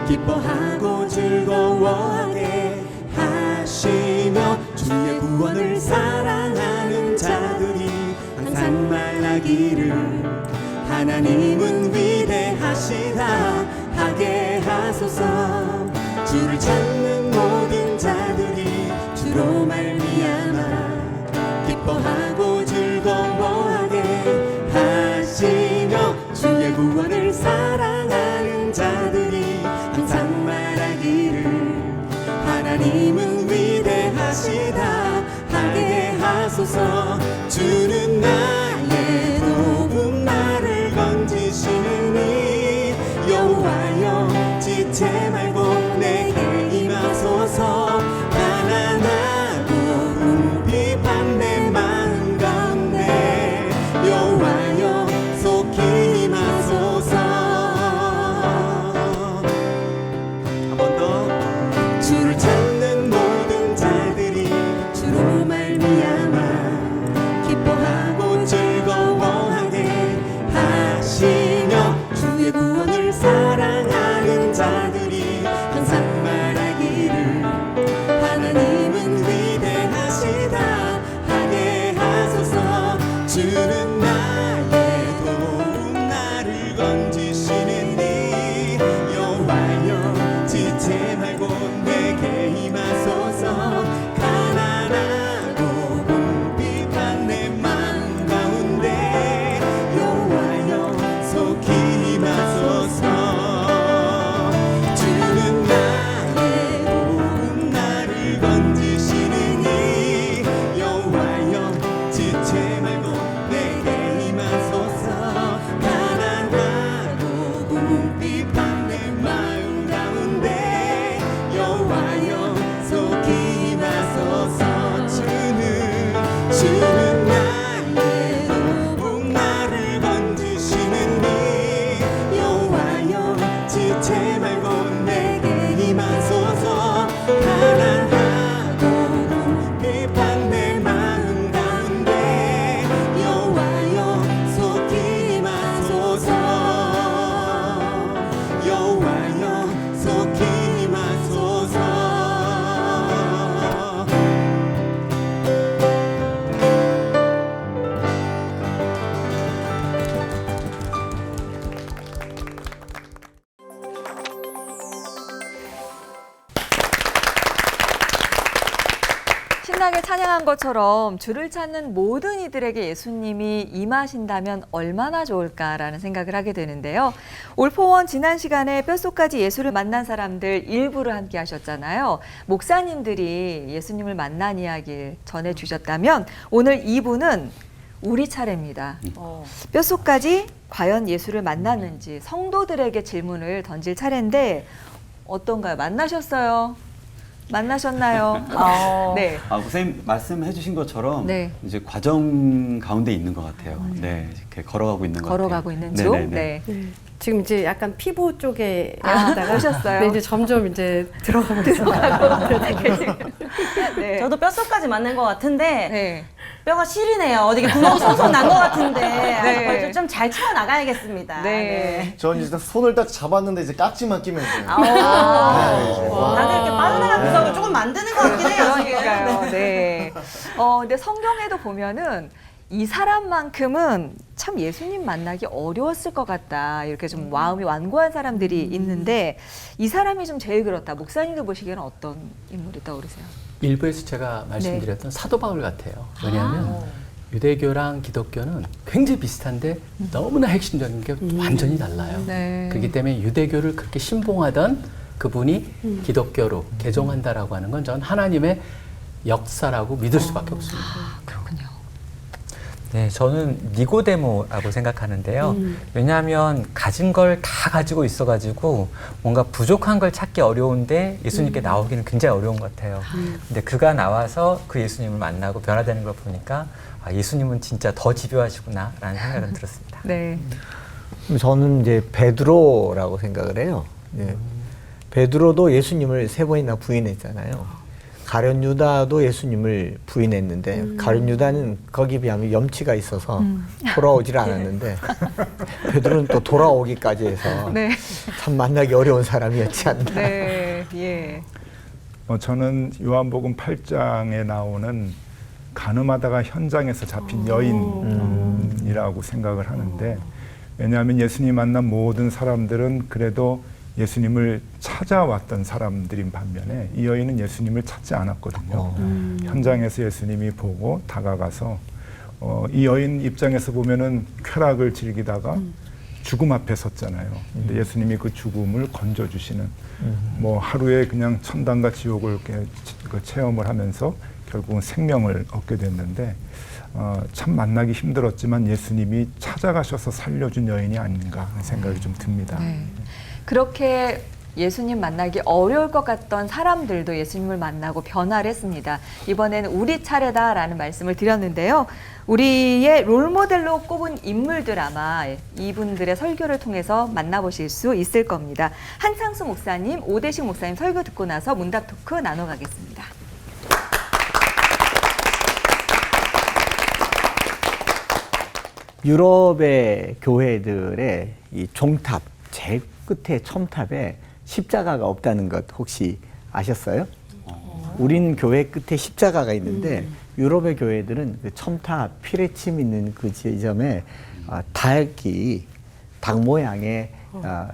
기뻐하고 즐거워하게 하시며 주의 구원을 사랑하는 자들이 항상 말하기를 하나님은 위대하시다 하게 하소서. 주를 찾는 모든 자들이 주로 말미암아 기뻐하고 즐거워하게 하시며 주의 구원을 사랑하는 자들이 항상 말하기를 하나님은 위대하시다 하게 하소서. 주는 나의 도움 나를 건지시느니 여호와여 지체 말고 내게 임하소서. 가난하고 궁핍한 내 마음 가운데 여호와여 속히 임하소서. 한 번 더. 주를 찾는 모든 자들이 주로 말미암아 기뻐하고 즐거워하게 하시며 주의 구원을 사랑하는 자들이 항상 말하기를 하나님은 위대하시다 하게 하소서. 주는 나의 도움 나를 건지시느니 여호와여 지체 말고 내게 임하소서. 가난하고 궁핍한 내 마음 가운데 여호와여 속히 임하소서. 주는 나의 도움 나를 건지시느니 여호와여 지체 말고 내게 임하소서. 가난하고 궁핍한 내 마음 가운데 여호와여 속히 임하소서. 주는 나의 도움 나를 건지시느니 여호와여 지체 말고 내게 임하소서. 가난하고 궁핍한 내 마음 가운데 여호와여 속히 임하소서. 여호와여 속히 임하소서. 신나게 찬양한 것처럼 주를 찾는 모든 이들에게 예수님이 임하신다면 얼마나 좋을까라는 생각을 하게 되는데요. 올포원 지난 시간에 뼛속까지 예수를 만난 사람들 일부를 함께 하셨잖아요. 목사님들이 예수님을 만난 이야기를 전해주셨다면 오늘 2부는 우리 차례입니다. 뼛속까지 과연 예수를 만났는지 성도들에게 질문을 던질 차례인데 어떤가요? 만나셨어요? 만나셨나요? 네. 목사님 말씀해 주신 것처럼 네. 이제 과정 가운데 있는 것 같아요. 네, 이렇게 걸어가고 있는 것 같아요. 걸어가고 있는 중. 네. 지금 이제 약간 피부 쪽에 하다가 오셨어요? 네, 이제 점점 이제 들어가고 있어요. 네. 저도 뼛속까지 맞는 것 같은데 네. 뼈가 시리네요. 어디 구멍 송송 난 것 같은데 네. 좀 잘 채워 나가야겠습니다. 네. 전 이제 손을 딱 잡았는데 이제 깍지만 끼면 돼요. 다들 이렇게 빠져나간 구석을 조금 만드는 것 같긴 해요. 그러니까요. 네. 근데 성경에도 보면은 이 사람만큼은 참 예수님 만나기 어려웠을 것 같다. 이렇게 좀 마음이 완고한 사람들이 있는데 이 사람이 좀 제일 그렇다. 목사님도 보시기에는 어떤 인물이 떠오르세요? 일부에서 제가 말씀드렸던 사도 바울 같아요. 왜냐하면 유대교랑 기독교는 굉장히 비슷한데 너무나 핵심적인 게 완전히 달라요. 네. 그렇기 때문에 유대교를 그렇게 신봉하던 그분이 기독교로 개종한다라고 하는 건 전 하나님의 역사라고 믿을 수밖에 없습니다. 그렇군요. 네, 저는 니고데모라고 생각하는데요. 왜냐하면 가진 걸 다 가지고 있어가지고 뭔가 부족한 걸 찾기 어려운데 예수님께 나오기는 굉장히 어려운 것 같아요. 근데 그가 나와서 그 예수님을 만나고 변화되는 걸 보니까 아, 예수님은 진짜 더 집요하시구나라는 생각은 들었습니다. 네. 저는 이제 베드로라고 생각을 해요. 예. 베드로도 예수님을 3번이나 부인했잖아요. 가룟 유다도 예수님을 부인했는데 가룟 유다는 거기에 비하면 염치가 있어서 돌아오질 않았는데 베드로는 또 돌아오기까지 해서 네. 참 만나기 어려운 사람이었지 않나. 네. 예. 저는 요한복음 8장에 나오는 가늠하다가 현장에서 잡힌 여인이라고 생각을 하는데, 왜냐하면 예수님 만난 모든 사람들은 그래도 예수님을 찾아왔던 사람들인 반면에 이 여인은 예수님을 찾지 않았거든요. 현장에서 예수님이 보고 다가가서 이 여인 입장에서 보면은 쾌락을 즐기다가 죽음 앞에 섰잖아요. 근데 예수님이 그 죽음을 건져주시는, 뭐 하루에 그냥 천당과 지옥을 이렇게 체험을 하면서 결국은 생명을 얻게 됐는데, 참 만나기 힘들었지만 예수님이 찾아가셔서 살려준 여인이 아닌가 하는 생각이 좀 듭니다. 네. 그렇게 예수님 만나기 어려울 것 같던 사람들도 예수님을 만나고 변화를 했습니다. 이번에는 우리 차례다라는 말씀을 드렸는데요. 우리의 롤모델로 꼽은 인물들 아마 이분들의 설교를 통해서 만나보실 수 있을 겁니다. 한상수 목사님, 오대식 목사님 설교 듣고 나서 문답 토크 나눠가겠습니다. 유럽의 교회들의 이 종탑, 제일 끝에 첨탑에 십자가가 없다는 것 혹시 아셨어요? 우린 교회 끝에 십자가가 있는데 유럽의 교회들은 그 첨탑, 피레침 있는 그 지점에 닭 모양의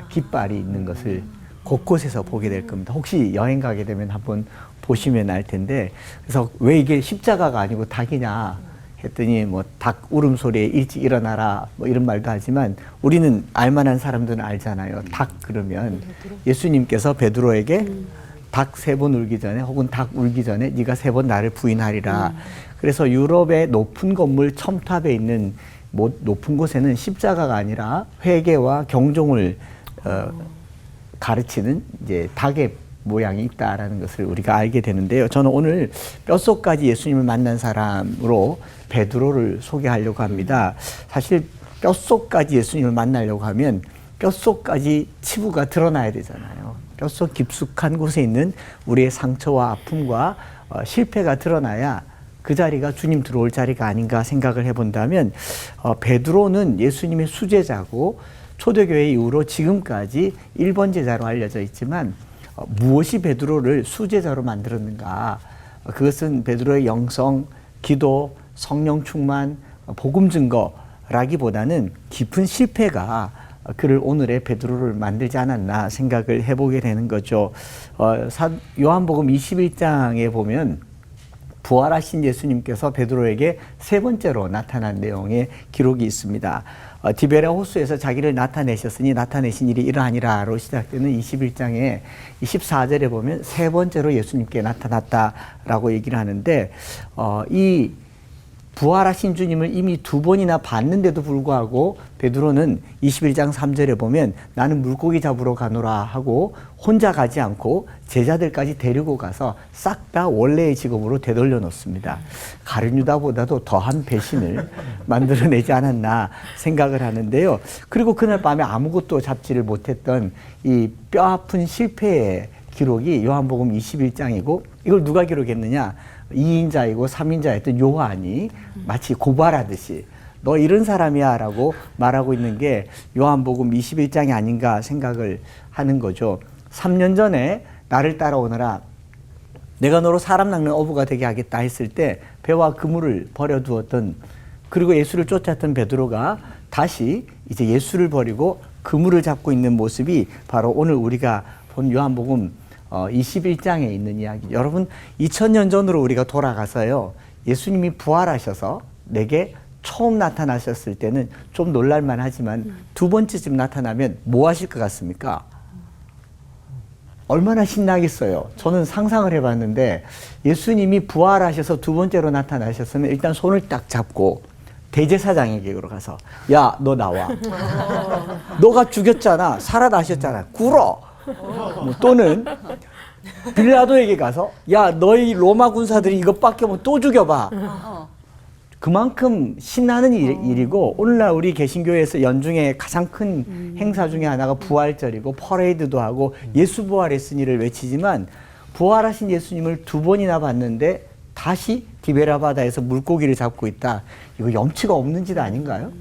깃발이 있는 것을 곳곳에서 보게 될 겁니다. 혹시 여행 가게 되면 한번 보시면 알 텐데, 그래서 왜 이게 십자가가 아니고 닭이냐 했더니 뭐 닭 울음소리에 일찍 일어나라 뭐 이런 말도 하지만 우리는 알만한 사람들은 알잖아요. 닭 그러면 예수님께서 베드로에게 닭 3번 울기 전에 혹은 닭 울기 전에 네가 3번 나를 부인하리라. 그래서 유럽의 높은 건물 첨탑에 있는 높은 곳에는 십자가가 아니라 회개와 경종을 가르치는 이제 닭의 모양이 있다라는 것을 우리가 알게 되는데요. 저는 오늘 뼛속까지 예수님을 만난 사람으로 베드로를 소개하려고 합니다. 사실 뼛속까지 예수님을 만나려고 하면 뼛속까지 치부가 드러나야 되잖아요. 뼛속 깊숙한 곳에 있는 우리의 상처와 아픔과 실패가 드러나야 그 자리가 주님 들어올 자리가 아닌가 생각을 해본다면, 베드로는 예수님의 수제자고 초대교회 이후로 지금까지 1번 제자로 알려져 있지만 무엇이 베드로를 수제자로 만들었는가? 그것은 베드로의 영성, 기도, 성령 충만, 복음 증거라기보다는 깊은 실패가 그를 오늘의 베드로를 만들지 않았나 생각을 해보게 되는 거죠. 요한복음 21장에 보면 부활하신 예수님께서 베드로에게 3번째로 나타난 내용의 기록이 있습니다. 디베랴 호수에서 자기를 나타내셨으니 나타내신 일이 이러하니라로 시작되는 21장에 24절에 보면 3번째로 예수님께 나타났다라고 얘기를 하는데, 이 부활하신 주님을 이미 2번이나 봤는데도 불구하고 베드로는 21장 3절에 보면 나는 물고기 잡으러 가노라 하고 혼자 가지 않고 제자들까지 데리고 가서 싹 다 원래의 직업으로 되돌려 놓습니다. 가룟 유다보다도 더한 배신을 만들어내지 않았나 생각을 하는데요. 그리고 그날 밤에 아무것도 잡지를 못했던 이 뼈아픈 실패의 기록이 요한복음 21장이고, 이걸 누가 기록했느냐? 2인자이고 3인자였던 요한이 마치 고발하듯이 너 이런 사람이야 라고 말하고 있는 게 요한복음 21장이 아닌가 생각을 하는 거죠. 3년 전에 나를 따라오너라, 내가 너로 사람 낚는 어부가 되게 하겠다 했을 때 배와 그물을 버려두었던, 그리고 예수를 쫓았던 베드로가 다시 이제 예수를 버리고 그물을 잡고 있는 모습이 바로 오늘 우리가 본 요한복음 21장에 있는 이야기. 여러분, 2000년 전으로 우리가 돌아가서요, 예수님이 부활하셔서 내게 처음 나타나셨을 때는 좀 놀랄만 하지만 2번째쯤 나타나면 뭐 하실 것 같습니까? 얼마나 신나겠어요. 저는 상상을 해봤는데 예수님이 부활하셔서 2번째로 나타나셨으면 일단 손을 딱 잡고 대제사장에게로 가서 야, 너 나와. 너가 죽였잖아. 살아나셨잖아. 굴어. 뭐 또는 빌라도에게 가서 야, 너희 로마 군사들이 이것밖에 못 또 죽여봐. 그만큼 신나는 일이고, 오늘날 우리 개신교회에서 연중에 가장 큰 행사 중에 하나가 부활절이고 퍼레이드도 하고 예수 부활했으니를 외치지만 부활하신 예수님을 2번이나 봤는데 다시 디베라 바다에서 물고기를 잡고 있다. 이거 염치가 없는 짓 아닌가요?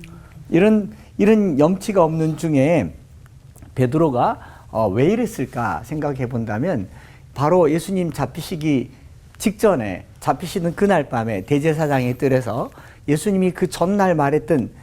이런 염치가 없는 중에 베드로가 왜 이랬을까 생각해 본다면 바로 예수님 잡히시기 직전에 잡히시는 그날 밤에 대제사장의 뜰에서 예수님이 그 전날 말했던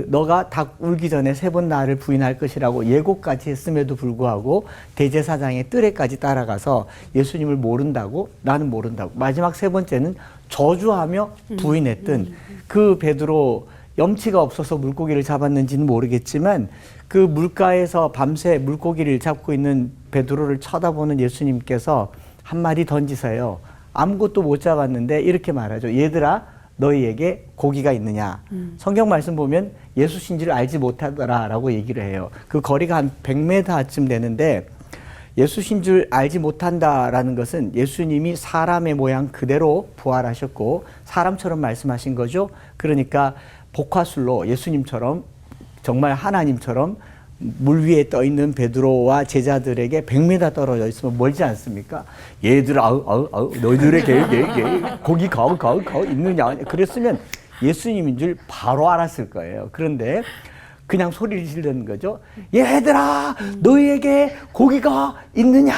너가 닭 울기 전에 3번 나를 부인할 것이라고 예고까지 했음에도 불구하고 대제사장의 뜰에까지 따라가서 예수님을 모른다고, 나는 모른다고, 마지막 3번째는 저주하며 부인했던 그 베드로, 염치가 없어서 물고기를 잡았는지는 모르겠지만 그 물가에서 밤새 물고기를 잡고 있는 베드로를 쳐다보는 예수님께서 한마디 던지세요. 아무것도 못 잡았는데 이렇게 말하죠. 얘들아, 너희에게 고기가 있느냐. 성경 말씀 보면 예수신지를 알지 못하더라 라고 얘기를 해요. 그 거리가 한 100m쯤 되는데 예수신 줄 알지 못한다라는 것은 예수님이 사람의 모양 그대로 부활하셨고 사람처럼 말씀하신 거죠. 그러니까 복화술로 예수님처럼 정말 하나님처럼 물 위에 떠 있는 베드로와 제자들에게 100m 떨어져 있으면 멀지 않습니까? 얘들아, 너희들에게 고기가 있느냐? 그랬으면 예수님인 줄 바로 알았을 거예요. 그런데 그냥 소리를 지르는 거죠. 얘들아, 너희에게 고기가 있느냐?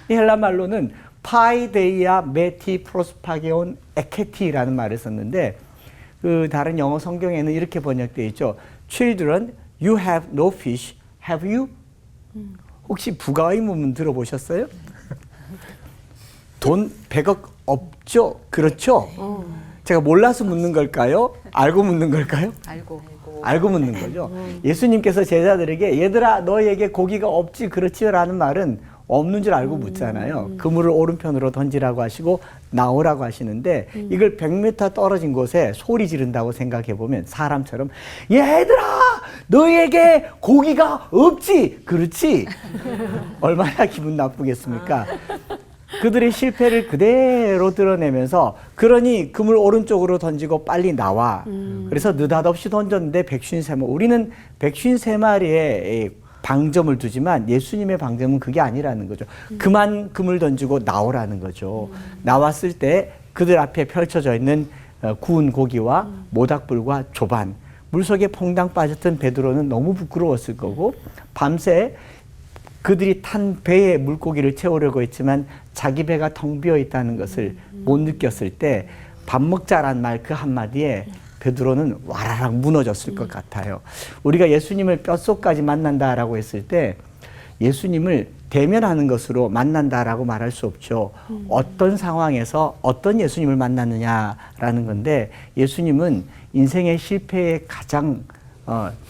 이 헬라 말로는 파이데이아 메티 프로스파게온 에케티라는 말을 썼는데 그 다른 영어 성경에는 이렇게 번역되어 있죠. Children, you have no fish, have you? 혹시 부가 의문문 들어보셨어요? 돈 100억 없죠? 그렇죠? 제가 몰라서 묻는 걸까요? 알고 묻는 걸까요? 알고 묻는 거죠. 예수님께서 제자들에게 얘들아 너희에게 고기가 없지 그렇지 라는 말은 없는 줄 알고 묻잖아요. 그물을 오른편으로 던지라고 하시고 나오라고 하시는데 이걸 100m 떨어진 곳에 소리 지른다고 생각해 보면 사람처럼 얘들아 너희에게 고기가 없지 그렇지 얼마나 기분 나쁘겠습니까? 그들의 실패를 그대로 드러내면서 그러니 그물 오른쪽으로 던지고 빨리 나와. 그래서 느닷없이 던졌는데 153마리. 우리는 153마리의 방점을 두지만 예수님의 방점은 그게 아니라는 거죠. 그만 그물 던지고 나오라는 거죠. 나왔을 때 그들 앞에 펼쳐져 있는 구운 고기와 모닥불과 조반. 물속에 퐁당 빠졌던 베드로는 너무 부끄러웠을 거고 밤새 그들이 탄 배에 물고기를 채우려고 했지만 자기 배가 텅 비어 있다는 것을 못 느꼈을 때 밥 먹자란 말 그 한마디에 베드로는 와라락 무너졌을 것 같아요. 우리가 예수님을 뼛속까지 만난다라고 했을 때 예수님을 대면하는 것으로 만난다라고 말할 수 없죠. 어떤 상황에서 어떤 예수님을 만났느냐라는 건데 예수님은 인생의 실패의 가장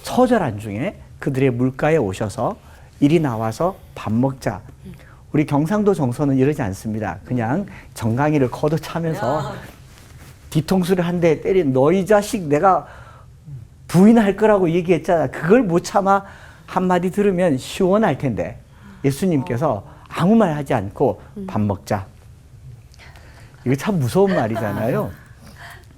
처절한 중에 그들의 물가에 오셔서 이리 나와서 밥 먹자. 우리 경상도 정서는 이러지 않습니다. 그냥 정강이를 걷어차면서 뒤통수를 한 대 때린 너희 자식 내가 부인할 거라고 얘기했잖아. 그걸 못 참아 한마디 들으면 시원할 텐데 예수님께서 아무 말 하지 않고 밥 먹자. 이거 참 무서운 말이잖아요.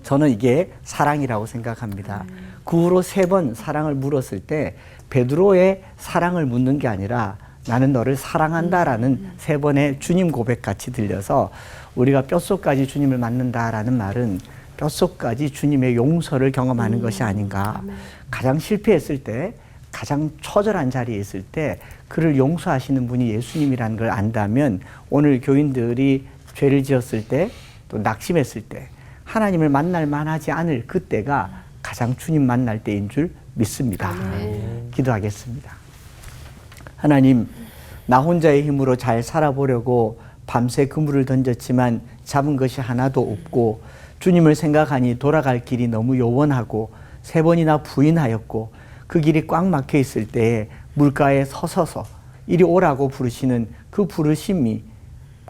저는 이게 사랑이라고 생각합니다. 그 후로 3번 사랑을 물었을 때 베드로의 사랑을 묻는 게 아니라 나는 너를 사랑한다라는 3번의 주님 고백같이 들려서 우리가 뼛속까지 주님을 만난다라는 말은 뼛속까지 주님의 용서를 경험하는 것이 아닌가. 가장 실패했을 때, 가장 처절한 자리에 있을 때 그를 용서하시는 분이 예수님이라는 걸 안다면 오늘 교인들이 죄를 지었을 때 또 낙심했을 때 하나님을 만날 만하지 않을 그때가 가장 주님 만날 때인 줄 믿습니다. 기도하겠습니다. 하나님, 나 혼자의 힘으로 잘 살아보려고 밤새 그물을 던졌지만 잡은 것이 하나도 없고 주님을 생각하니 돌아갈 길이 너무 요원하고 3번이나 부인하였고 그 길이 꽉 막혀 있을 때에 물가에 서서서 이리 오라고 부르시는 그 부르심이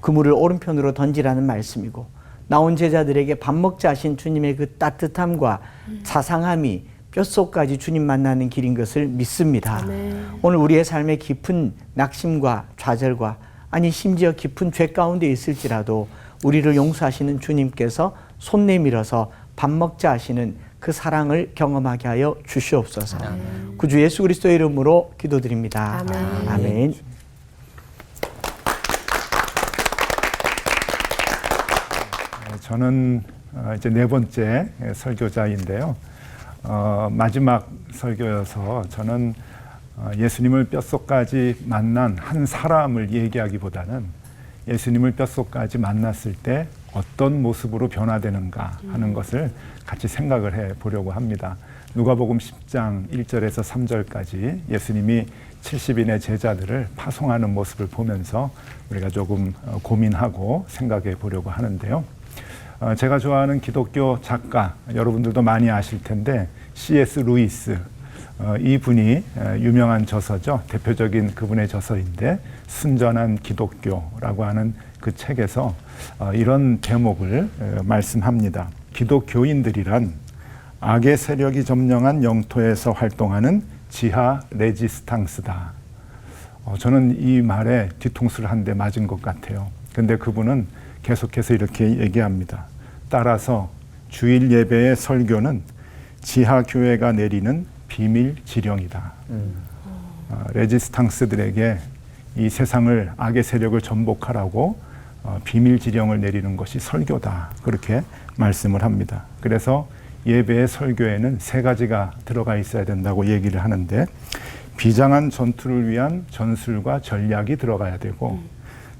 그물을 오른편으로 던지라는 말씀이고 나온 제자들에게 밥 먹자 하신 주님의 그 따뜻함과 자상함이 뼛속까지 주님 만나는 길인 것을 믿습니다. 오늘 우리의 삶에 깊은 낙심과 좌절과 아니 심지어 깊은 죄 가운데 있을지라도 우리를 용서하시는 주님께서 손 내밀어서 밥 먹자 하시는 그 사랑을 경험하게 하여 주시옵소서. 구주 예수 그리스도의 이름으로 기도드립니다. 아멘. 저는 이제 네 번째 설교자인데요. 마지막 설교여서 저는 예수님을 뼛속까지 만난 한 사람을 얘기하기보다는 예수님을 뼛속까지 만났을 때 어떤 모습으로 변화되는가 하는 것을 같이 생각을 해 보려고 합니다. 누가복음 10장 1절에서 3절까지 예수님이 70인의 제자들을 파송하는 모습을 보면서 우리가 조금 고민하고 생각해 보려고 하는데요. 제가 좋아하는 기독교 작가, 여러분들도 많이 아실 텐데 C.S. 루이스, 이 분이 유명한 저서죠. 대표적인 그분의 저서인데 순전한 기독교라고 하는 그 책에서 이런 대목을 말씀합니다. 기독교인들이란 악의 세력이 점령한 영토에서 활동하는 지하 레지스탕스다. 저는 이 말에 뒤통수를 한 대 맞은 것 같아요. 근데 그분은 계속해서 이렇게 얘기합니다. 따라서 주일 예배의 설교는 지하 교회가 내리는 비밀 지령이다. 레지스탕스들에게 이 세상을 악의 세력을 전복하라고 비밀 지령을 내리는 것이 설교다. 그렇게 말씀을 합니다. 그래서 예배의 설교에는 세 가지가 들어가 있어야 된다고 얘기를 하는데 비장한 전투를 위한 전술과 전략이 들어가야 되고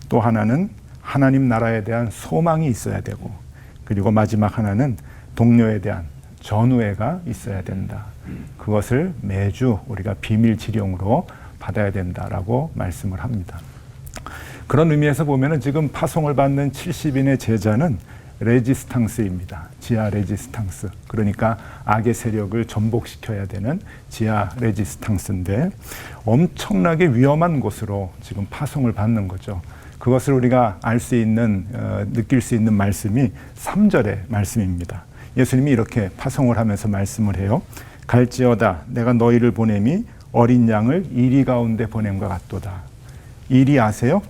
또 하나는 하나님 나라에 대한 소망이 있어야 되고 그리고 마지막 하나는 동료에 대한 전우애가 있어야 된다. 그것을 매주 우리가 비밀 지령으로 받아야 된다라고 말씀을 합니다. 그런 의미에서 보면은 지금 파송을 받는 70인의 제자는 레지스탕스입니다. 지하 레지스탕스. 그러니까 악의 세력을 전복시켜야 되는 지하 레지스탕스인데 엄청나게 위험한 곳으로 지금 파송을 받는 거죠. 그것을 우리가 알 수 있는, 느낄 수 있는 말씀이 3절의 말씀입니다. 예수님이 이렇게 파송을 하면서 말씀을 해요. 갈지어다 내가 너희를 보냄이 어린 양을 이리 가운데 보냄과 같도다. 이리 아세요?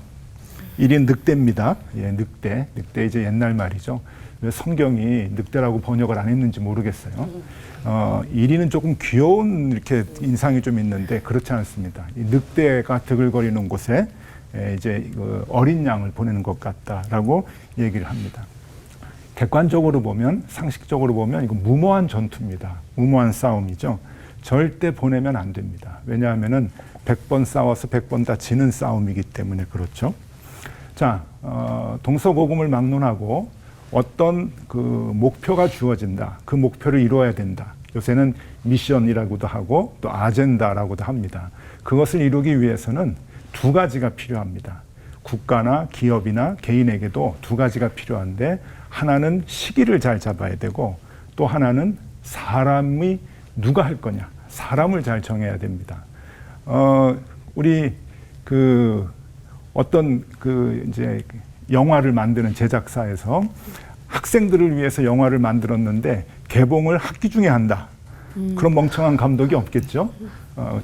이리 늑대입니다. 예, 늑대 이제 옛날 말이죠. 왜 성경이 늑대라고 번역을 안 했는지 모르겠어요. 이리는 조금 귀여운 이렇게 인상이 좀 있는데 그렇지 않습니다. 이 늑대가 드글거리는 곳에 이제 어린 양을 보내는 것 같다라고 얘기를 합니다. 객관적으로 보면, 상식적으로 보면 이거 무모한 전투입니다. 무모한 싸움이죠. 절대 보내면 안 됩니다. 왜냐하면은 100번 싸워서 100번 다 지는 싸움이기 때문에 그렇죠. 자, 동서고금을 막론하고 어떤 그 목표가 주어진다. 그 목표를 이루어야 된다. 요새는 미션이라고도 하고 또 아젠다라고도 합니다. 그것을 이루기 위해서는 두 가지가 필요합니다. 국가나 기업이나 개인에게도 두 가지가 필요한데 하나는 시기를 잘 잡아야 되고 또 하나는 사람이 누가 할 거냐. 사람을 잘 정해야 됩니다. 우리 어떤 이제 영화를 만드는 제작사에서 학생들을 위해서 영화를 만들었는데 개봉을 학기 중에 한다. 그런 멍청한 감독이 없겠죠.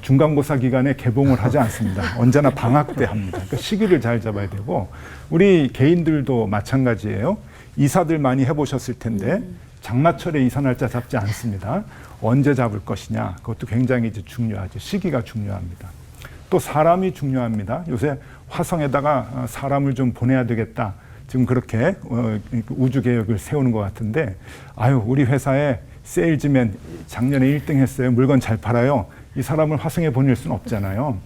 중간고사 기간에 개봉을 하지 않습니다. 언제나 방학 때 합니다. 그러니까 시기를 잘 잡아야 되고 우리 개인들도 마찬가지예요. 이사들 많이 해보셨을 텐데 장마철에 이사 날짜 잡지 않습니다. 언제 잡을 것이냐. 그것도 굉장히 이제 중요하죠. 시기가 중요합니다. 또 사람이 중요합니다. 요새 화성에다가 사람을 좀 보내야 되겠다. 지금 그렇게 우주 계획을 세우는 것 같은데 우리 회사에 세일즈맨 작년에 1등 했어요. 물건 잘 팔아요. 이 사람을 화성에 보낼 수는 없잖아요.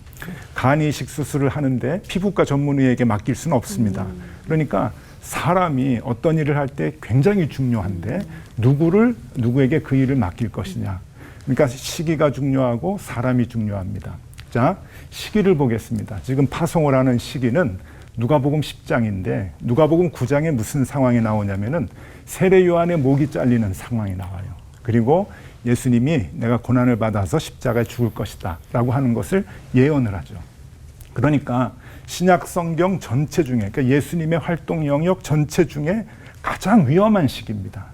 간 이식 수술을 하는데 피부과 전문의에게 맡길 수는 없습니다. 그러니까 사람이 어떤 일을 할 때 굉장히 중요한데 누구에게 그 일을 맡길 것이냐. 그러니까 시기가 중요하고 사람이 중요합니다. 자, 시기를 보겠습니다. 지금 파송을 하는 시기는 누가복음 10장인데 누가복음 9장에 무슨 상황이 나오냐면은 세례 요한의 목이 잘리는 상황이 나와요. 그리고 예수님이 내가 고난을 받아서 십자가에 죽을 것이다 라고 하는 것을 예언을 하죠. 그러니까 신약 성경 전체 중에 그러니까 예수님의 활동 영역 전체 중에 가장 위험한 시기입니다.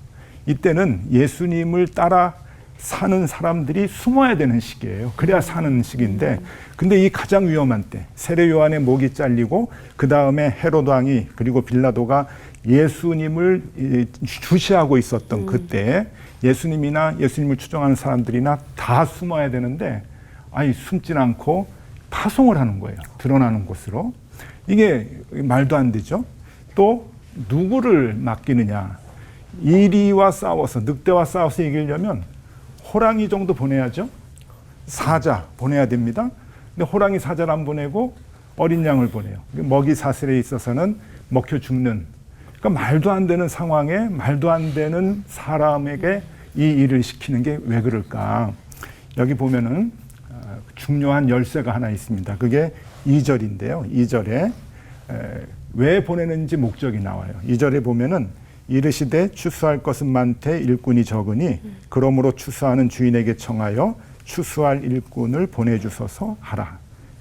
이때는 예수님을 따라 사는 사람들이 숨어야 되는 시기예요. 그래야 사는 시기인데 근데 이 가장 위험한 때 세례 요한의 목이 잘리고 그 다음에 헤롯 왕이 그리고 빌라도가 예수님을 주시하고 있었던 그때에 예수님이나 예수님을 추종하는 사람들이나 다 숨어야 되는데 숨진 않고 파송을 하는 거예요. 드러나는 곳으로. 이게 말도 안 되죠. 또 누구를 맡기느냐. 이리와 싸워서 늑대와 싸워서 이기려면 호랑이 정도 보내야죠. 사자 보내야 됩니다. 근데 호랑이 사자를 안 보내고 어린 양을 보내요. 먹이 사슬에 있어서는 먹혀 죽는, 그러니까 말도 안 되는 상황에 말도 안 되는 사람에게 이 일을 시키는 게 왜 그럴까? 여기 보면은 중요한 열쇠가 하나 있습니다. 그게 2절인데요. 2절에 왜 보내는지 목적이 나와요. 2절에 보면은 이르시되 추수할 것은 많되 일꾼이 적으니 그러므로 추수하는 주인에게 청하여 추수할 일꾼을 보내주소서 하라.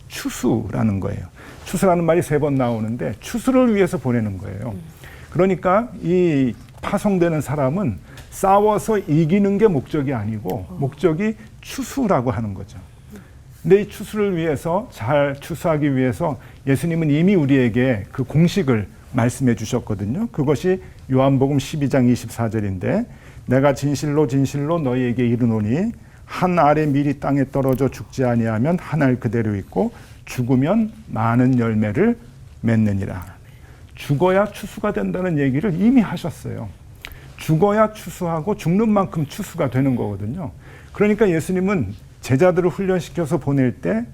추수라는 거예요. 추수라는 말이 3번 나오는데 추수를 위해서 보내는 거예요. 그러니까 이 파송되는 사람은 싸워서 이기는 게 목적이 아니고 목적이 추수라고 하는 거죠. 근데 이 추수를 위해서, 잘 추수하기 위해서 예수님은 이미 우리에게 그 공식을 말씀해 주셨거든요. 그것이 요한복음 12장 24절인데 내가 진실로 진실로 너희에게 이르노니 한 알의 밀이 땅에 떨어져 죽지 아니하면 한 알 그대로 있고 죽으면 많은 열매를 맺느니라. 죽어야 추수가 된다는 얘기를 이미 하셨어요. 죽어야 추수하고 죽는 만큼 추수가 되는 거거든요. 그러니까 예수님은 제자들을 훈련시켜서 보낼 때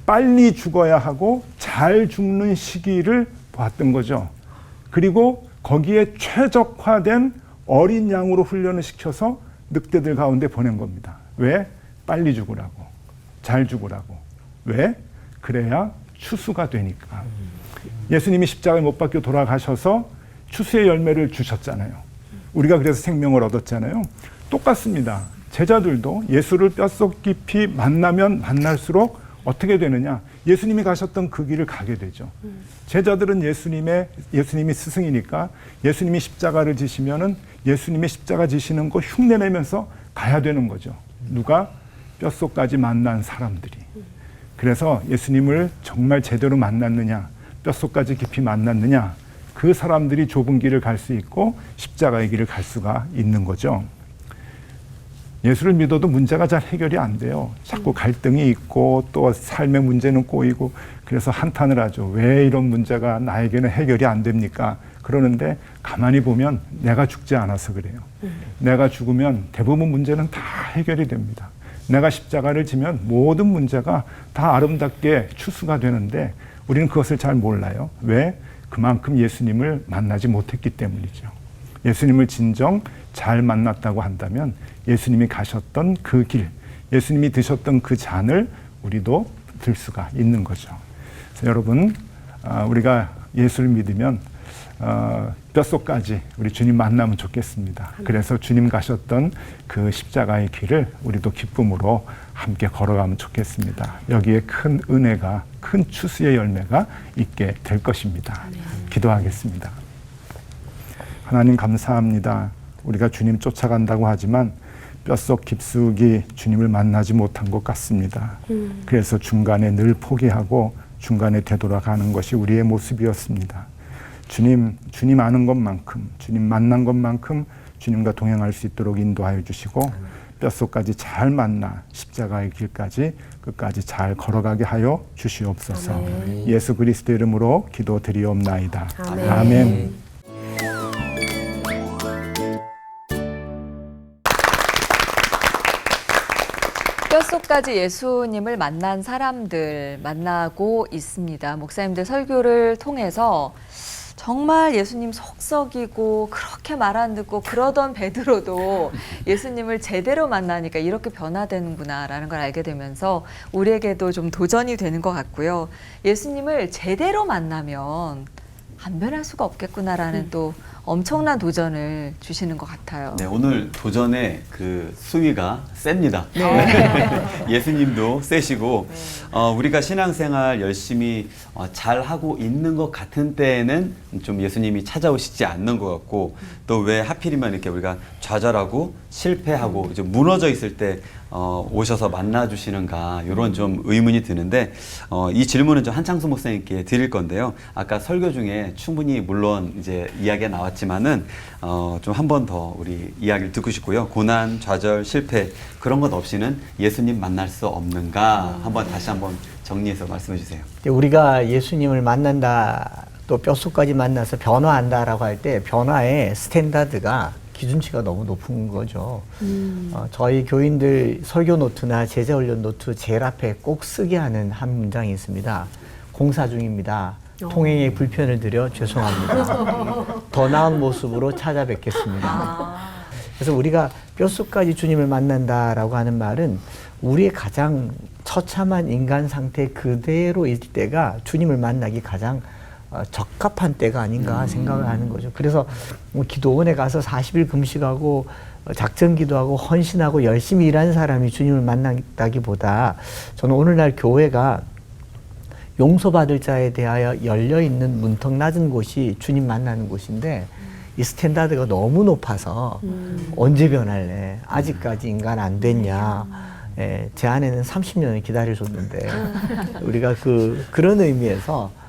빨리 죽어야 하고 잘 죽는 시기를 봤던 거죠. 그리고 거기에 최적화된 어린 양으로 훈련을 시켜서 늑대들 가운데 보낸 겁니다. 왜? 빨리 죽으라고. 잘 죽으라고. 왜? 그래야 추수가 되니까. 예수님이 십자가에 못 박혀 돌아가셔서 추수의 열매를 주셨잖아요. 우리가 그래서 생명을 얻었잖아요. 똑같습니다. 제자들도 예수를 뼛속 깊이 만나면 만날수록 어떻게 되느냐? 예수님이 가셨던 그 길을 가게 되죠. 제자들은 예수님이 스승이니까 예수님이 십자가를 지시면은 예수님의 십자가 지시는 거 흉내내면서 가야 되는 거죠. 누가? 뼛속까지 만난 사람들이. 그래서 예수님을 정말 제대로 만났느냐, 뼛속까지 깊이 만났느냐, 그 사람들이 좁은 길을 갈 수 있고 십자가의 길을 갈 수가 있는 거죠. 예수를 믿어도 문제가 잘 해결이 안 돼요. 자꾸 갈등이 있고 또 삶의 문제는 꼬이고 그래서 한탄을 하죠. 왜 이런 문제가 나에게는 해결이 안 됩니까? 그러는데 가만히 보면 내가 죽지 않아서 그래요. 내가 죽으면 대부분 문제는 다 해결이 됩니다. 내가 십자가를 지면 모든 문제가 다 아름답게 추수가 되는데 우리는 그것을 잘 몰라요. 왜? 그만큼 예수님을 만나지 못했기 때문이죠. 예수님을 진정 잘 만났다고 한다면 예수님이 가셨던 그 길, 예수님이 드셨던 그 잔을 우리도 들 수가 있는 거죠. 그래서 여러분, 우리가 예수를 믿으면 뼛속까지 우리 주님 만나면 좋겠습니다. 그래서 주님 가셨던 그 십자가의 길을 우리도 기쁨으로 함께 걸어가면 좋겠습니다. 여기에 큰 은혜가, 큰 추수의 열매가 있게 될 것입니다. 기도하겠습니다. 하나님 감사합니다. 우리가 주님 쫓아간다고 하지만 뼛속 깊숙이 주님을 만나지 못한 것 같습니다. 그래서 중간에 늘 포기하고 중간에 되돌아가는 것이 우리의 모습이었습니다. 주님 아는 것만큼, 주님 만난 것만큼 주님과 동행할 수 있도록 인도하여 주시고 뼛속까지 잘 만나 십자가의 길까지 끝까지 잘 걸어가게 하여 주시옵소서. 아멘. 예수 그리스도 이름으로 기도드리옵나이다. 아멘. 아멘. 뼛속까지 예수님을 만난 사람들 만나고 있습니다. 목사님들 설교를 통해서 정말 예수님 속썩이고 그렇게 말 안 듣고 그러던 베드로도 예수님을 제대로 만나니까 이렇게 변화되는구나라는 걸 알게 되면서 우리에게도 좀 도전이 되는 것 같고요. 예수님을 제대로 만나면 안 변할 수가 없겠구나라는 또 엄청난 도전을 주시는 것 같아요. 네, 오늘 도전의 그 수위가 셉니다. 네. 예수님도 세시고 우리가 신앙생활 열심히 잘 하고 있는 것 같은 때에는 좀 예수님이 찾아오시지 않는 것 같고 또 왜 하필이면 이렇게 우리가 좌절하고 실패하고 이제 무너져 있을 때 오셔서 만나주시는가 이런 좀 의문이 드는데 이 질문은 좀 한창수 목사님께 드릴 건데요. 아까 설교 중에 충분히 물론 이제 이야기가 나왔지만은 좀 한 번 더 우리 이야기를 듣고 싶고요. 고난, 좌절, 실패 그런 것 없이는 예수님 만날 수 없는가 한번 다시 한번 정리해서 말씀해 주세요. 우리가 예수님을 만난다 또 뼛속까지 만나서 변화한다라고 할 때 변화의 스탠다드가 기준치가 너무 높은 거죠. 저희 교인들 설교 노트나 제자 훈련 노트 제일 앞에 꼭 쓰게 하는 한 문장이 있습니다. 공사 중입니다. 통행에 불편을 드려 죄송합니다. 더 나은 모습으로 찾아뵙겠습니다. 그래서 우리가 뼛속까지 주님을 만난다라고 하는 말은 우리의 가장 처참한 인간 상태 그대로일 때가 주님을 만나기 가장 적합한 때가 아닌가 생각을 하는 거죠. 그래서 뭐 기도원에 가서 40일 금식하고 작전 기도하고 헌신하고 열심히 일하는 사람이 주님을 만난다기보다 저는 오늘날 교회가 용서받을 자에 대하여 열려있는 문턱 낮은 곳이 주님 만나는 곳인데 이 스탠다드가 너무 높아서 언제 변할래? 아직까지 인간 안 됐냐? 예, 제 아내는 30년을 기다려줬는데 우리가 그런 의미에서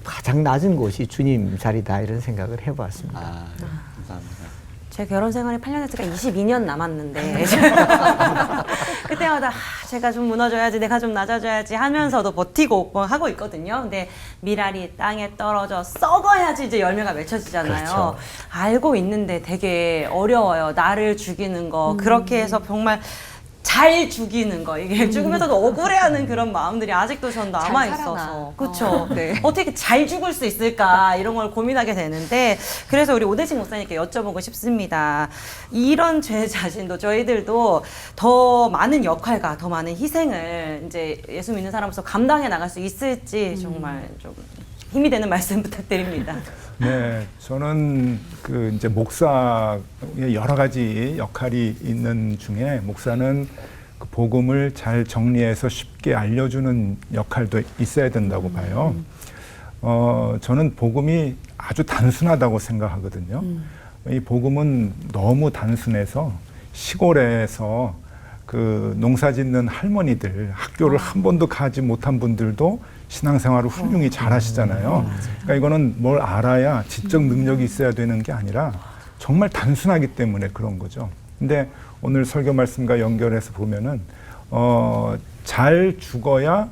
가장 낮은 곳이 주님 자리다 이런 생각을 해보았습니다. 감사합니다. 제 결혼 생활이 8년 했으니까 22년 남았는데 그때마다 제가 좀 무너져야지, 내가 좀 낮아져야지 하면서도 버티고 하고 있거든요. 근데 미랄이 땅에 떨어져 썩어야지 이제 열매가 맺혀지잖아요. 그렇죠. 알고 있는데 되게 어려워요. 나를 죽이는 거 그렇게 해서 정말 잘 죽이는 거, 이게 죽으면서도 억울해하는 그런 마음들이 아직도 전 남아 있어서, 그렇죠. 네. 어떻게 잘 죽을 수 있을까 이런 걸 고민하게 되는데, 그래서 우리 오대식 목사님께 여쭤보고 싶습니다. 이런 제 자신도 저희들도 더 많은 역할과 더 많은 희생을 이제 예수 믿는 사람으로서 감당해 나갈 수 있을지 정말 좀 힘이 되는 말씀 부탁드립니다. 네, 저는 이제 목사의 여러 가지 역할이 있는 중에 목사는 그 복음을 잘 정리해서 쉽게 알려주는 역할도 있어야 된다고 봐요. 저는 복음이 아주 단순하다고 생각하거든요. 이 복음은 너무 단순해서 시골에서 그 농사 짓는 할머니들, 학교를 한 번도 가지 못한 분들도 신앙생활을 훌륭히 잘 하시잖아요. 그러니까 이거는 뭘 알아야 지적 능력이 있어야 되는 게 아니라 정말 단순하기 때문에 그런 거죠. 근데 오늘 설교 말씀과 연결해서 보면은 잘 죽어야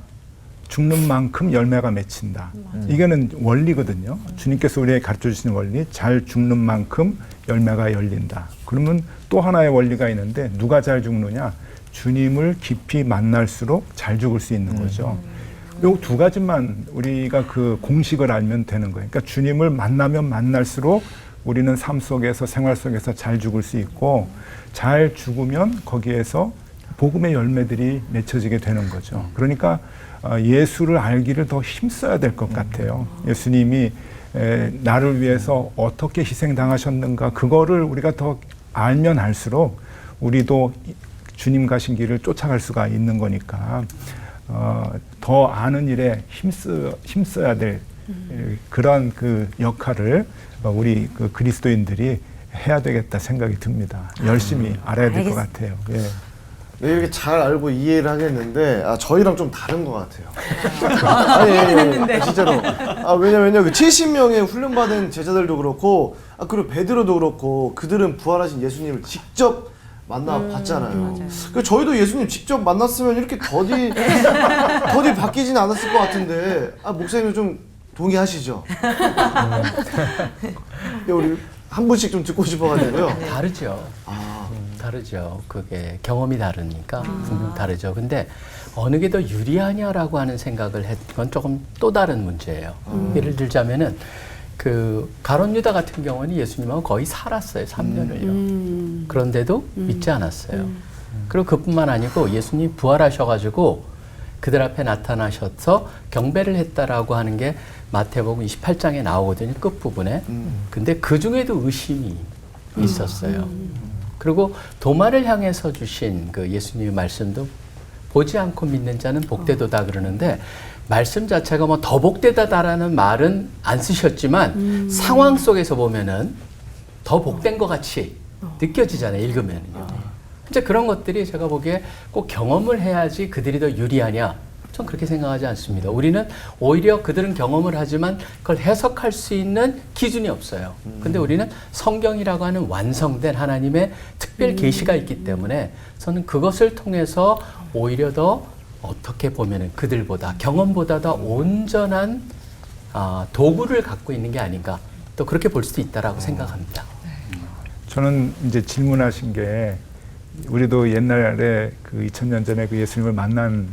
죽는 만큼 열매가 맺힌다. 이게는 원리거든요. 주님께서 우리에게 가르쳐 주시는 원리, 잘 죽는 만큼 열매가 열린다. 그러면 또 하나의 원리가 있는데 누가 잘 죽느냐? 주님을 깊이 만날수록 잘 죽을 수 있는 거죠. 요 두 가지만 우리가 그 공식을 알면 되는 거예요. 그러니까 주님을 만나면 만날수록 우리는 삶 속에서 생활 속에서 잘 죽을 수 있고 잘 죽으면 거기에서 복음의 열매들이 맺혀지게 되는 거죠. 그러니까 예수를 알기를 더 힘써야 될 것 같아요. 예수님이 나를 위해서 어떻게 희생당하셨는가 그거를 우리가 더 알면 알수록 우리도 주님 가신 길을 쫓아갈 수가 있는 거니까 더 아는 일에 힘써야 될 그런 그 역할을 우리 그 그리스도인들이 해야 되겠다 생각이 듭니다. 열심히 알아야 될 것 같아요. 예. 네, 이렇게 잘 알고 이해를 하겠는데 저희랑 좀 다른 것 같아요. 아니, 진짜로. 왜냐면요, 그 70명의 훈련받은 제자들도 그렇고, 그리고 베드로도 그렇고, 그들은 부활하신 예수님을 직접 만나봤잖아요. 그 저희도 예수님 직접 만났으면 이렇게 더디 바뀌진 않았을 것 같은데, 목사님은 좀 동의하시죠? 우리 한 분씩 좀 듣고 싶어가지고요. 다르죠. 다르죠. 그게 경험이 다르니까 다르죠. 근데 어느 게 더 유리하냐라고 하는 생각을 했건 조금 또 다른 문제예요. 예를 들자면은 그 가룟 유다 같은 경우는 예수님하고 거의 살았어요. 3년을요. 그런데도 믿지 않았어요. 그리고 그뿐만 아니고 예수님 부활하셔가지고 그들 앞에 나타나셔서 경배를 했다라고 하는 게 마태복음 28장에 나오거든요. 끝부분에. 근데 그 중에도 의심이 있었어요. 그리고 도마를 향해서 주신 그 예수님의 말씀도 보지 않고 믿는 자는 복되도다 그러는데 말씀 자체가 뭐 더 복되다라는 말은 안 쓰셨지만 상황 속에서 보면은 더 복된 것 같이 느껴지잖아요. 읽으면요. 이제 그런 것들이 제가 보기에 꼭 경험을 해야지 그들이 더 유리하냐? 전 그렇게 생각하지 않습니다. 우리는 오히려 그들은 경험을 하지만 그걸 해석할 수 있는 기준이 없어요. 근데 우리는 성경이라고 하는 완성된 하나님의 특별 계시가 있기 때문에 저는 그것을 통해서 오히려 더 어떻게 보면은 그들보다 경험보다 더 온전한 도구를 갖고 있는 게 아닌가 또 그렇게 볼 수도 있다라고 생각합니다. 저는 이제 질문하신 게 우리도 옛날에 그 2000년 전에 그 예수님을 만난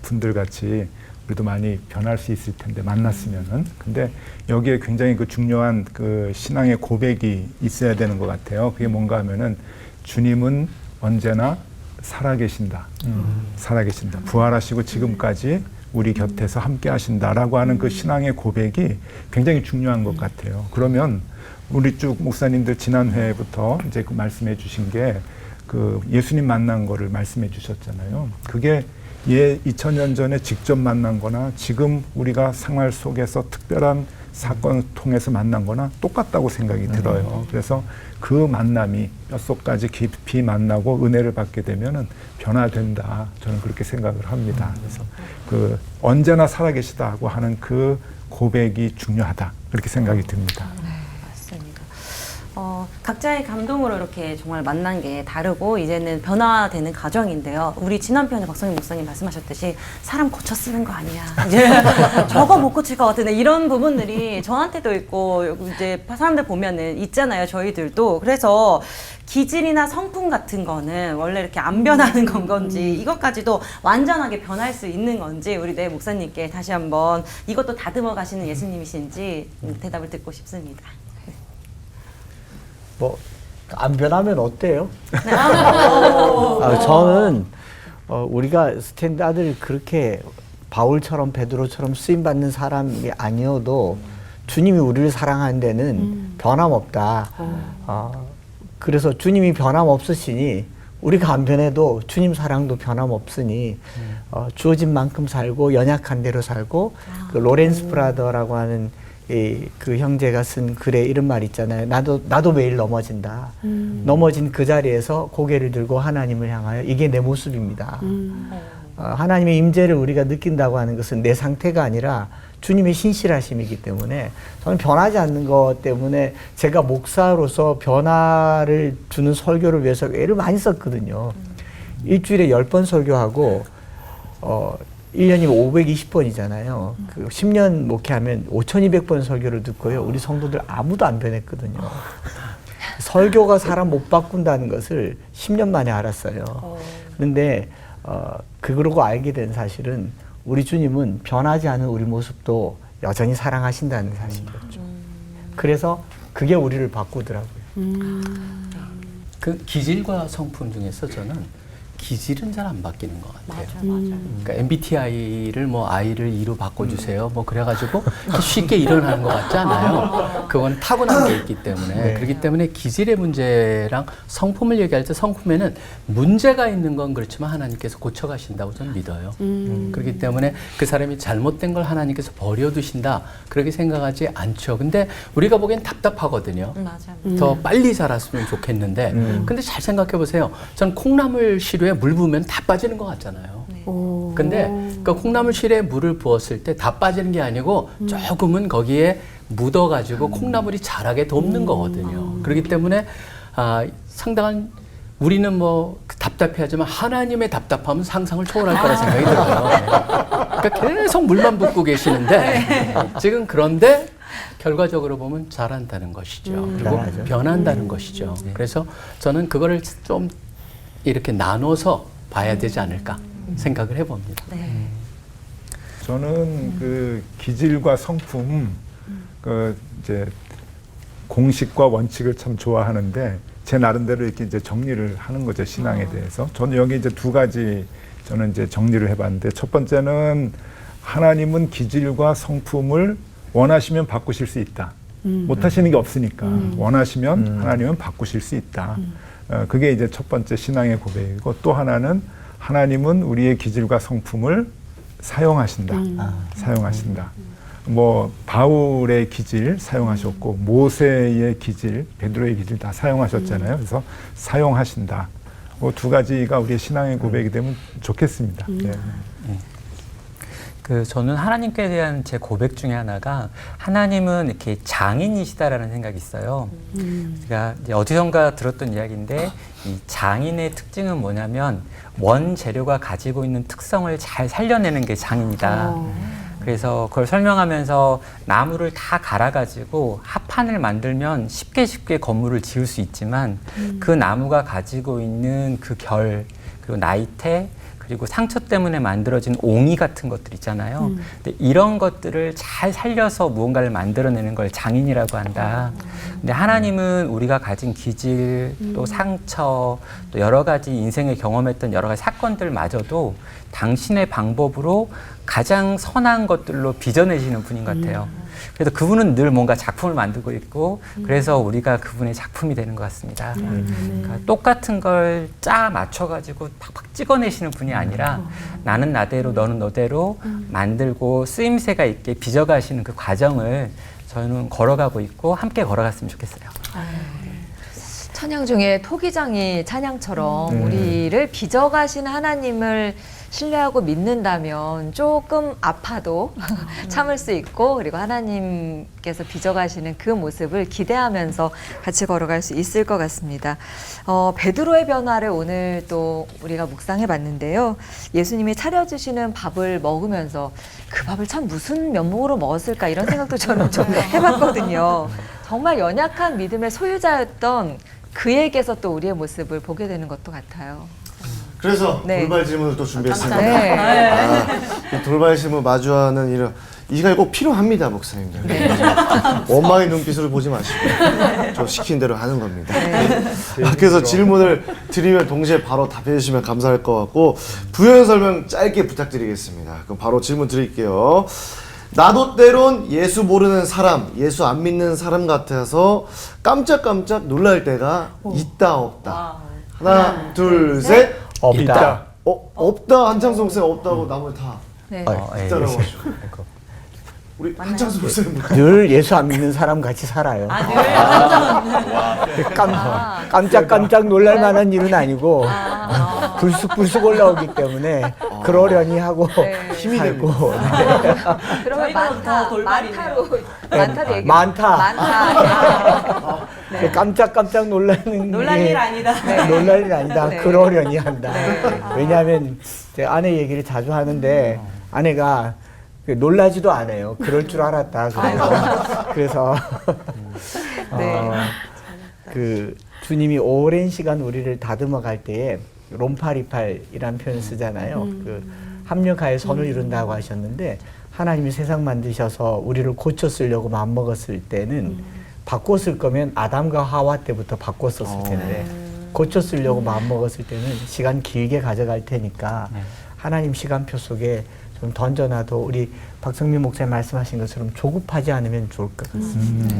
분들 같이 우리도 많이 변할 수 있을 텐데 만났으면은. 근데 여기에 굉장히 그 중요한 그 신앙의 고백이 있어야 되는 것 같아요. 그게 뭔가 하면은 주님은 언제나 살아계신다. 살아계신다. 부활하시고 지금까지 우리 곁에서 함께 하신다라고 하는 그 신앙의 고백이 굉장히 중요한 것 같아요. 그러면 우리 쭉 목사님들 지난 회부터 이제 그 말씀해 주신 게 그 예수님 만난 거를 말씀해 주셨잖아요. 그게 2000년 전에 직접 만난 거나 지금 우리가 생활 속에서 특별한 사건을 통해서 만난 거나 똑같다고 생각이 들어요. 그래서 그 만남이 뼛속까지 깊이 만나고 은혜를 받게 되면은 변화된다. 저는 그렇게 생각을 합니다. 그래서 그 언제나 살아계시다고 하는 그 고백이 중요하다. 그렇게 생각이 듭니다. 맞습니다. 각자의 감동으로 이렇게 정말 만난 게 다르고 이제는 변화되는 과정인데요. 우리 지난 편에 박성민 목사님 말씀하셨듯이 사람 고쳐 쓰는 거 아니야. 이제 저거 못 고칠 것 같은데 이런 부분들이 저한테도 있고 이제 사람들 보면은 있잖아요. 저희들도. 그래서 기질이나 성품 같은 거는 원래 이렇게 안 변하는 건 건지 이것까지도 완전하게 변할 수 있는 건지 우리 내 목사님께 다시 한번 이것도 다듬어 가시는 예수님이신지 대답을 듣고 싶습니다. 뭐 안 변하면 어때요? 저는 우리가 스탠다드를 그렇게 바울처럼 베드로처럼 쓰임 받는 사람이 아니어도 주님이 우리를 사랑하는 데는 변함없다. 그래서 주님이 변함없으시니 우리가 안 변해도 주님 사랑도 변함없으니 주어진 만큼 살고 연약한 대로 살고 그 로렌스 브라더라고 하는 그 형제가 쓴 글에 이런 말 있잖아요. 나도 매일 넘어진다. 넘어진 그 자리에서 고개를 들고 하나님을 향하여 이게 내 모습입니다. 하나님의 임재를 우리가 느낀다고 하는 것은 내 상태가 아니라 주님의 신실하심이기 때문에 저는 변하지 않는 것 때문에 제가 목사로서 변화를 주는 설교를 위해서 애를 많이 썼거든요. 일주일에 10번 설교하고 1년이면 520번이잖아요. 그 10년 목회하면 5200번 설교를 듣고요. 우리 성도들 아무도 안 변했거든요. 설교가 사람 못 바꾼다는 것을 10년 만에 알았어요. 그런데 그러고 알게 된 사실은 우리 주님은 변하지 않은 우리 모습도 여전히 사랑하신다는 사실이었죠. 그래서 그게 우리를 바꾸더라고요. 그 기질과 성품 중에서 저는 기질은 잘 안 바뀌는 것 같아요. 맞아요. 그러니까 MBTI를 뭐 I를 E로 바꿔주세요. 뭐 그래가지고 쉽게 일어나는 것 같지 않아요. 그건 타고난 게 있기 때문에. 네. 그렇기 때문에 기질의 문제랑 성품을 얘기할 때 성품에는 문제가 있는 건 그렇지만 하나님께서 고쳐가신다고 저는 믿어요. 그렇기 때문에 그 사람이 잘못된 걸 하나님께서 버려두신다. 그렇게 생각하지 않죠. 근데 우리가 보기엔 답답하거든요. 맞아요. 더 빨리 자랐으면 좋겠는데 근데 잘 생각해 보세요. 전 콩나물 시루에 물 부으면 다 빠지는 것 같잖아요. 근데 그 콩나물 시루에 물을 부었을 때 다 빠지는 게 아니고 조금은 거기에 묻어가지고 콩나물이 자라게 돕는 거거든요. 그렇기 때문에 상당한 우리는 뭐 답답해하지만 하나님의 답답함은 상상을 초월할 거라 생각이 들어요. 그러니까 계속 물만 붓고 계시는데 지금 그런데 결과적으로 보면 잘한다는 것이죠. 그리고 잘하죠. 변한다는 것이죠. 그래서 저는 그거를 좀 이렇게 나눠서 봐야 되지 않을까 생각을 해봅니다. 네. 저는 그 기질과 성품, 그 이제 공식과 원칙을 참 좋아하는데 제 나름대로 이렇게 이제 정리를 하는 거죠, 신앙에 대해서. 저는 여기 이제 두 가지 저는 이제 정리를 해봤는데 첫 번째는 하나님은 기질과 성품을 원하시면 바꾸실 수 있다. 못 하시는 게 없으니까 원하시면 하나님은 바꾸실 수 있다. 그게 이제 첫 번째 신앙의 고백이고 또 하나는 하나님은 우리의 기질과 성품을 사용하신다. 사용하신다. 뭐 바울의 기질 사용하셨고 모세의 기질, 베드로의 기질 다 사용하셨잖아요. 그래서 사용하신다. 그 두 가지가 우리의 신앙의 고백이 되면 좋겠습니다. 네. 저는 하나님께 대한 제 고백 중에 하나가 하나님은 이렇게 장인이시다라는 생각이 있어요. 제가 이제 어디선가 들었던 이야기인데 이 장인의 특징은 뭐냐면 원재료가 가지고 있는 특성을 잘 살려내는 게 장인이다. 그래서 그걸 설명하면서 나무를 다 갈아가지고 합판을 만들면 쉽게 건물을 지을 수 있지만 그 나무가 가지고 있는 그 결, 그리고 나이테, 그리고 상처 때문에 만들어진 옹이 같은 것들 있잖아요. 근데 이런 것들을 잘 살려서 무언가를 만들어내는 걸 장인이라고 한다. 근데 하나님은 우리가 가진 기질, 또 상처, 또 여러 가지 인생에 경험했던 여러 가지 사건들마저도 당신의 방법으로 가장 선한 것들로 빚어내시는 분인 것 같아요. 그래서 그분은 늘 뭔가 작품을 만들고 있고 그래서 우리가 그분의 작품이 되는 것 같습니다. 그러니까 똑같은 걸 짜 맞춰가지고 팍팍 찍어내시는 분이 아니라 나는 나대로 너는 너대로 만들고 쓰임새가 있게 빚어가시는 그 과정을 저는 걸어가고 있고 함께 걸어갔으면 좋겠어요. 찬양 중에 토기장이 찬양처럼 우리를 빚어가시는 하나님을 신뢰하고 믿는다면 조금 아파도 참을 수 있고 그리고 하나님께서 빚어가시는 그 모습을 기대하면서 같이 걸어갈 수 있을 것 같습니다. 베드로의 변화를 오늘 또 우리가 묵상해 봤는데요. 예수님이 차려주시는 밥을 먹으면서 그 밥을 참 무슨 면목으로 먹었을까 이런 생각도 저는 좀 해봤거든요. 정말 연약한 믿음의 소유자였던 그에게서 또 우리의 모습을 보게 되는 것도 같아요. 그래서 네. 돌발 질문을 또 준비했습니다. 네. 이 돌발 질문 마주하는 이런 이 시간이 꼭 필요합니다, 목사님들. 원망의 눈빛으로 보지 마시고 저 시킨 대로 하는 겁니다. 그래서 질문을 드리면 동시에 바로 답해 주시면 감사할 것 같고 부연 설명 짧게 부탁드리겠습니다. 그럼 바로 질문 드릴게요. 나도 때론 예수 모르는 사람, 예수 안 믿는 사람 같아서 깜짝깜짝 놀랄 때가 있다 없다. 하나, 둘, 셋. 없다. 없다. 한창성 목사님 없다고 나머지 다 네. 있다라고 하시죠. 우리 한창성 목사님 늘 예수 안 믿는 사람 같이 살아요. 깜짝깜짝 놀랄 만한 일은 아니고 불쑥불쑥 올라오기 때문에 그러려니 하고 힘이 살고. 그러면 많다로 얘기. 많다. 깜짝깜짝 놀라는 놀랄 일 아니다. 놀랄 일 아니다. 네. 그러려니 한다. 왜냐하면 제 아내 얘기를 자주 하는데 아내가 놀라지도 않아요. 그럴 줄 알았다. 그래서 네. 그 주님이 오랜 시간 우리를 다듬어 갈 때에 롬파리팔이라는 표현을 쓰잖아요. 그 합력하여 선을 이룬다고 하셨는데 하나님이 세상 만드셔서 우리를 고쳐 쓰려고 마음먹었을 때는 바꿔 쓸 거면 아담과 하와 때부터 바꿔 썼을 텐데 고쳐 쓰려고 마음먹었을 때는 시간 길게 가져갈 테니까 하나님 시간표 속에 좀 던져놔도 우리 박성민 목사님 말씀하신 것처럼 조급하지 않으면 좋을 것 같습니다.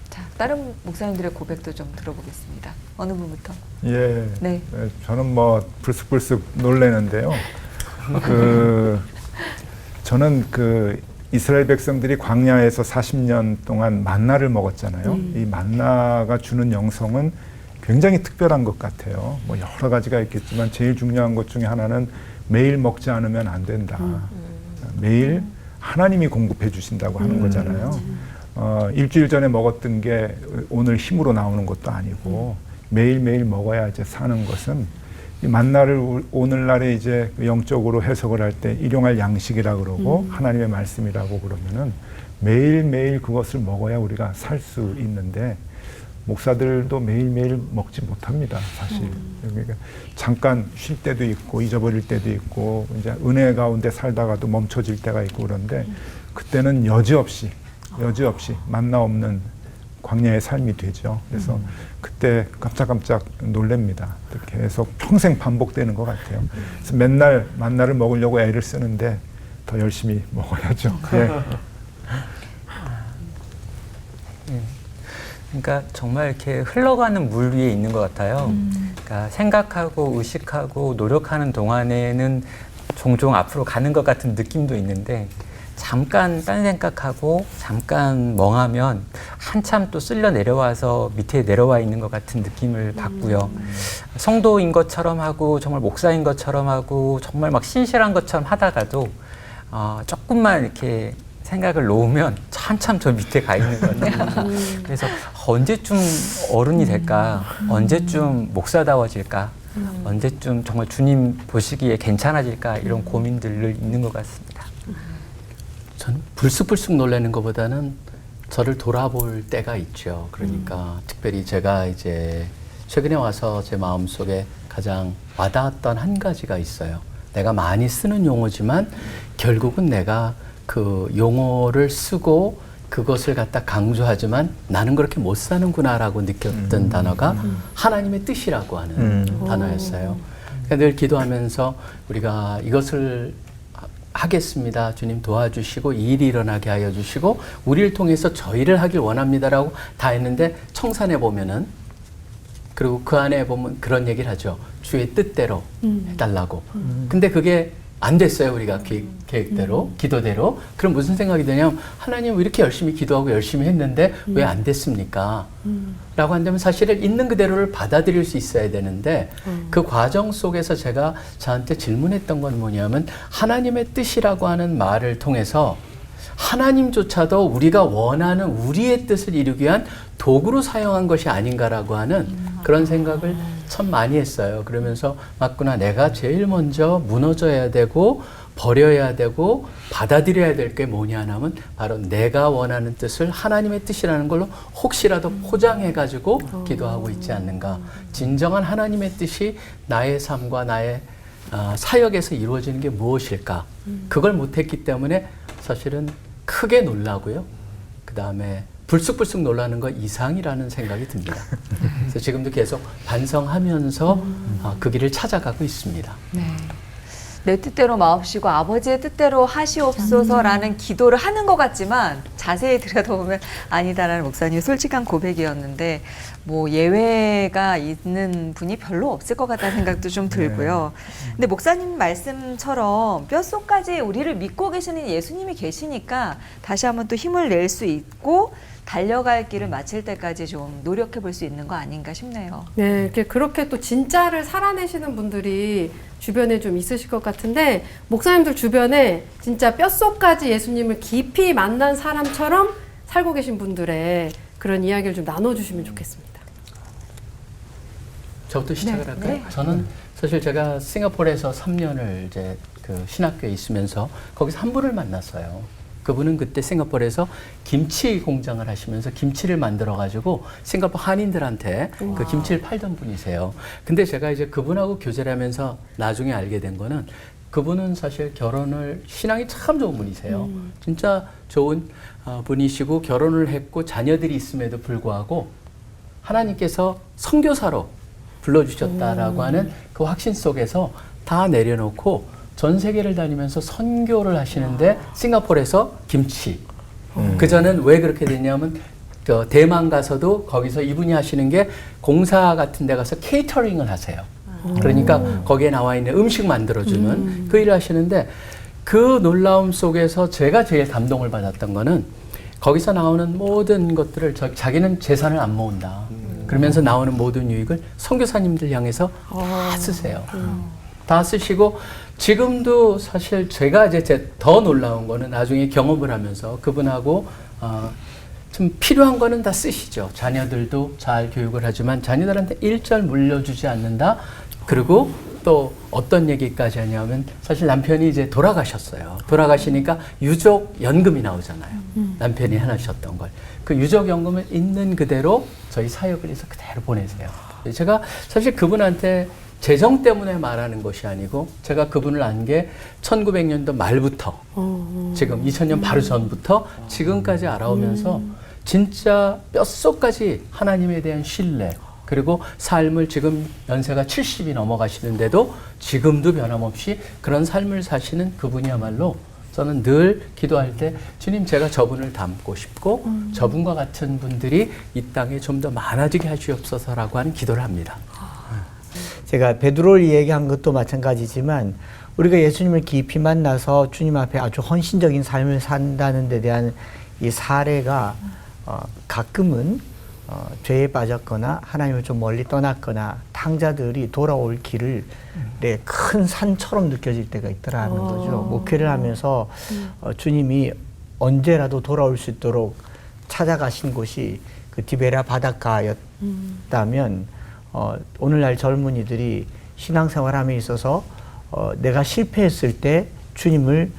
자, 다른 목사님들의 고백도 좀 들어보겠습니다. 어느 분부터? 예. 네. 저는 뭐 불쑥불쑥 놀래는데요. 저는 이스라엘 백성들이 광야에서 40년 동안 만나를 먹었잖아요. 이 만나가 주는 영성은 굉장히 특별한 것 같아요. 뭐 여러 가지가 있겠지만 제일 중요한 것 중에 하나는 매일 먹지 않으면 안 된다. 매일 하나님이 공급해 주신다고 하는 거잖아요. 일주일 전에 먹었던 게 오늘 힘으로 나오는 것도 아니고 매일매일 먹어야 이제 사는 것은 이 만나를 오늘날에 이제 영적으로 해석을 할 때 일용할 양식이라 그러고 하나님의 말씀이라고 그러면은 매일매일 그것을 먹어야 우리가 살 수 있는데 목사들도 매일매일 먹지 못합니다, 사실. 그러니까 잠깐 쉴 때도 있고 잊어버릴 때도 있고 이제 은혜 가운데 살다가도 멈춰질 때가 있고 그런데 그때는 여지없이 만나 없는 광야의 삶이 되죠. 그래서 그때 깜짝깜짝 놀랍니다. 계속 평생 반복되는 것 같아요. 그래서 맨날 만나를 먹으려고 애를 쓰는데 더 열심히 먹어야죠. 그러니까 정말 이렇게 흘러가는 물 위에 있는 것 같아요. 그러니까 생각하고 의식하고 노력하는 동안에는 종종 앞으로 가는 것 같은 느낌도 있는데 잠깐 딴 생각하고 잠깐 멍하면 한참 또 쓸려 내려와서 밑에 내려와 있는 것 같은 느낌을 받고요. 성도인 것처럼 하고 정말 목사인 것처럼 하고 정말 막 신실한 것처럼 하다가도 조금만 이렇게 생각을 놓으면 한참 저 밑에 가 있는 것 같아요. 그래서 언제쯤 어른이 될까? 언제쯤 목사다워질까? 언제쯤 정말 주님 보시기에 괜찮아질까? 이런 고민들을 있는 것 같습니다. 저는 불쑥불쑥 놀라는 것보다는 저를 돌아볼 때가 있죠. 그러니까 특별히 제가 이제 최근에 와서 제 마음속에 가장 와닿았던 한 가지가 있어요. 내가 많이 쓰는 용어지만 결국은 내가 그 용어를 쓰고 그것을 갖다 강조하지만 나는 그렇게 못 사는구나라고 느꼈던 단어가 하나님의 뜻이라고 하는 단어였어요. 그러니까 늘 기도하면서 우리가 이것을 하겠습니다. 주님 도와주시고 이 일이 일어나게 하여 주시고 우리를 통해서 저희를 하길 원합니다라고 다 했는데 청산해 보면은 그리고 그 안에 보면 그런 얘기를 하죠. 주의 뜻대로 해달라고. 근데 그게 안 됐어요. 우리가 계획대로, 기도대로. 그럼 무슨 생각이 드냐면 하나님 왜 이렇게 열심히 기도하고 열심히 했는데 왜 안 됐습니까? 라고 한다면 사실은 있는 그대로를 받아들일 수 있어야 되는데 그 과정 속에서 제가 저한테 질문했던 건 뭐냐면 하나님의 뜻이라고 하는 말을 통해서 하나님조차도 우리가 원하는 우리의 뜻을 이루기 위한 도구로 사용한 것이 아닌가라고 하는 그런 생각을 참 많이 했어요. 그러면서 맞구나, 내가 제일 먼저 무너져야 되고 버려야 되고 받아들여야 될 게 뭐냐 하면 바로 내가 원하는 뜻을 하나님의 뜻이라는 걸로 혹시라도 포장해가지고 기도하고 있지 않는가. 진정한 하나님의 뜻이 나의 삶과 나의 사역에서 이루어지는 게 무엇일까. 그걸 못했기 때문에 사실은 크게 놀라고요. 그 다음에 불쑥불쑥 놀라는 것 이상이라는 생각이 듭니다. 그래서 지금도 계속 반성하면서 그 길을 찾아가고 있습니다. 네. 내 뜻대로 마옵시고 아버지의 뜻대로 하시옵소서라는 기도를 하는 것 같지만 자세히 들여다보면 아니다라는 목사님의 솔직한 고백이었는데 뭐 예외가 있는 분이 별로 없을 것 같다는 생각도 좀 들고요. 근데 목사님 말씀처럼 뼛속까지 우리를 믿고 계시는 예수님이 계시니까 다시 한번 또 힘을 낼 수 있고 달려갈 길을 마칠 때까지 좀 노력해 볼 수 있는 거 아닌가 싶네요. 네, 이렇게 그렇게 또 진짜를 살아내시는 분들이 주변에 좀 있으실 것 같은데 목사님들 주변에 진짜 뼛속까지 예수님을 깊이 만난 사람처럼 살고 계신 분들의 그런 이야기를 좀 나눠주시면 좋겠습니다. 저부터 시작을 할까요? 저는 사실 제가 싱가포르에서 3년을 이제 그 신학교에 있으면서 거기서 한 분을 만났어요. 그분은 그때 싱가포르에서 김치 공장을 하시면서 김치를 만들어 가지고 싱가포르 한인들한테 그 김치를 팔던 분이세요. 근데 제가 이제 그분하고 교제를 하면서 나중에 알게 된 거는 그분은 사실 결혼을 신앙이 참 좋은 분이세요. 진짜 좋은 분이시고 결혼을 했고 자녀들이 있음에도 불구하고 하나님께서 선교사로 불러주셨다라고 하는 그 확신 속에서 다 내려놓고 전 세계를 다니면서 선교를 하시는데 싱가포르에서 김치. 그전엔 왜 그렇게 됐냐면 대만 가서도 거기서 이분이 하시는 게 공사 같은 데 가서 케이터링을 하세요. 그러니까 거기에 나와 있는 음식 만들어주는 그 일을 하시는데 그 놀라움 속에서 제가 제일 감동을 받았던 거는 거기서 나오는 모든 것들을 자기는 재산을 안 모은다. 그러면서 나오는 모든 유익을 선교사님들 향해서 다 쓰세요. 다 쓰시고 지금도 사실 제가 이제 더 놀라운 거는 나중에 경험을 하면서 그분하고 좀 필요한 거는 다 쓰시죠. 자녀들도 잘 교육을 하지만 자녀들한테 일절 물려주지 않는다. 그리고 또 어떤 얘기까지 하냐면 사실 남편이 이제 돌아가셨어요. 돌아가시니까 유족연금이 나오잖아요. 남편이 해놓으셨던 걸. 그 유족연금을 있는 그대로 저희 사역을 해서 그대로 보내세요. 제가 사실 그분한테 재정 때문에 말하는 것이 아니고 제가 그분을 안 게 1900년도 말부터 지금 2000년 바로 전부터 지금까지 알아오면서 진짜 뼛속까지 하나님에 대한 신뢰 그리고 삶을 지금 연세가 70이 넘어가시는데도 지금도 변함없이 그런 삶을 사시는 그분이야말로 저는 늘 기도할 때 주님 제가 저분을 닮고 싶고 저분과 같은 분들이 이 땅에 좀 더 많아지게 하시옵소서라고 하는 기도를 합니다. 제가 베드로를 얘기한 것도 마찬가지지만 우리가 예수님을 깊이 만나서 주님 앞에 아주 헌신적인 삶을 산다는 데 대한 이 사례가 가끔은 죄에 빠졌거나 하나님을 좀 멀리 떠났거나 탕자들이 돌아올 길을 큰 산처럼 느껴질 때가 있더라는 거죠. 목회를 하면서 주님이 언제라도 돌아올 수 있도록 찾아가신 곳이 그 디베라 바닷가였다면 오늘날 젊은이들이 신앙생활함에 있어서 내가 실패했을 때 주님을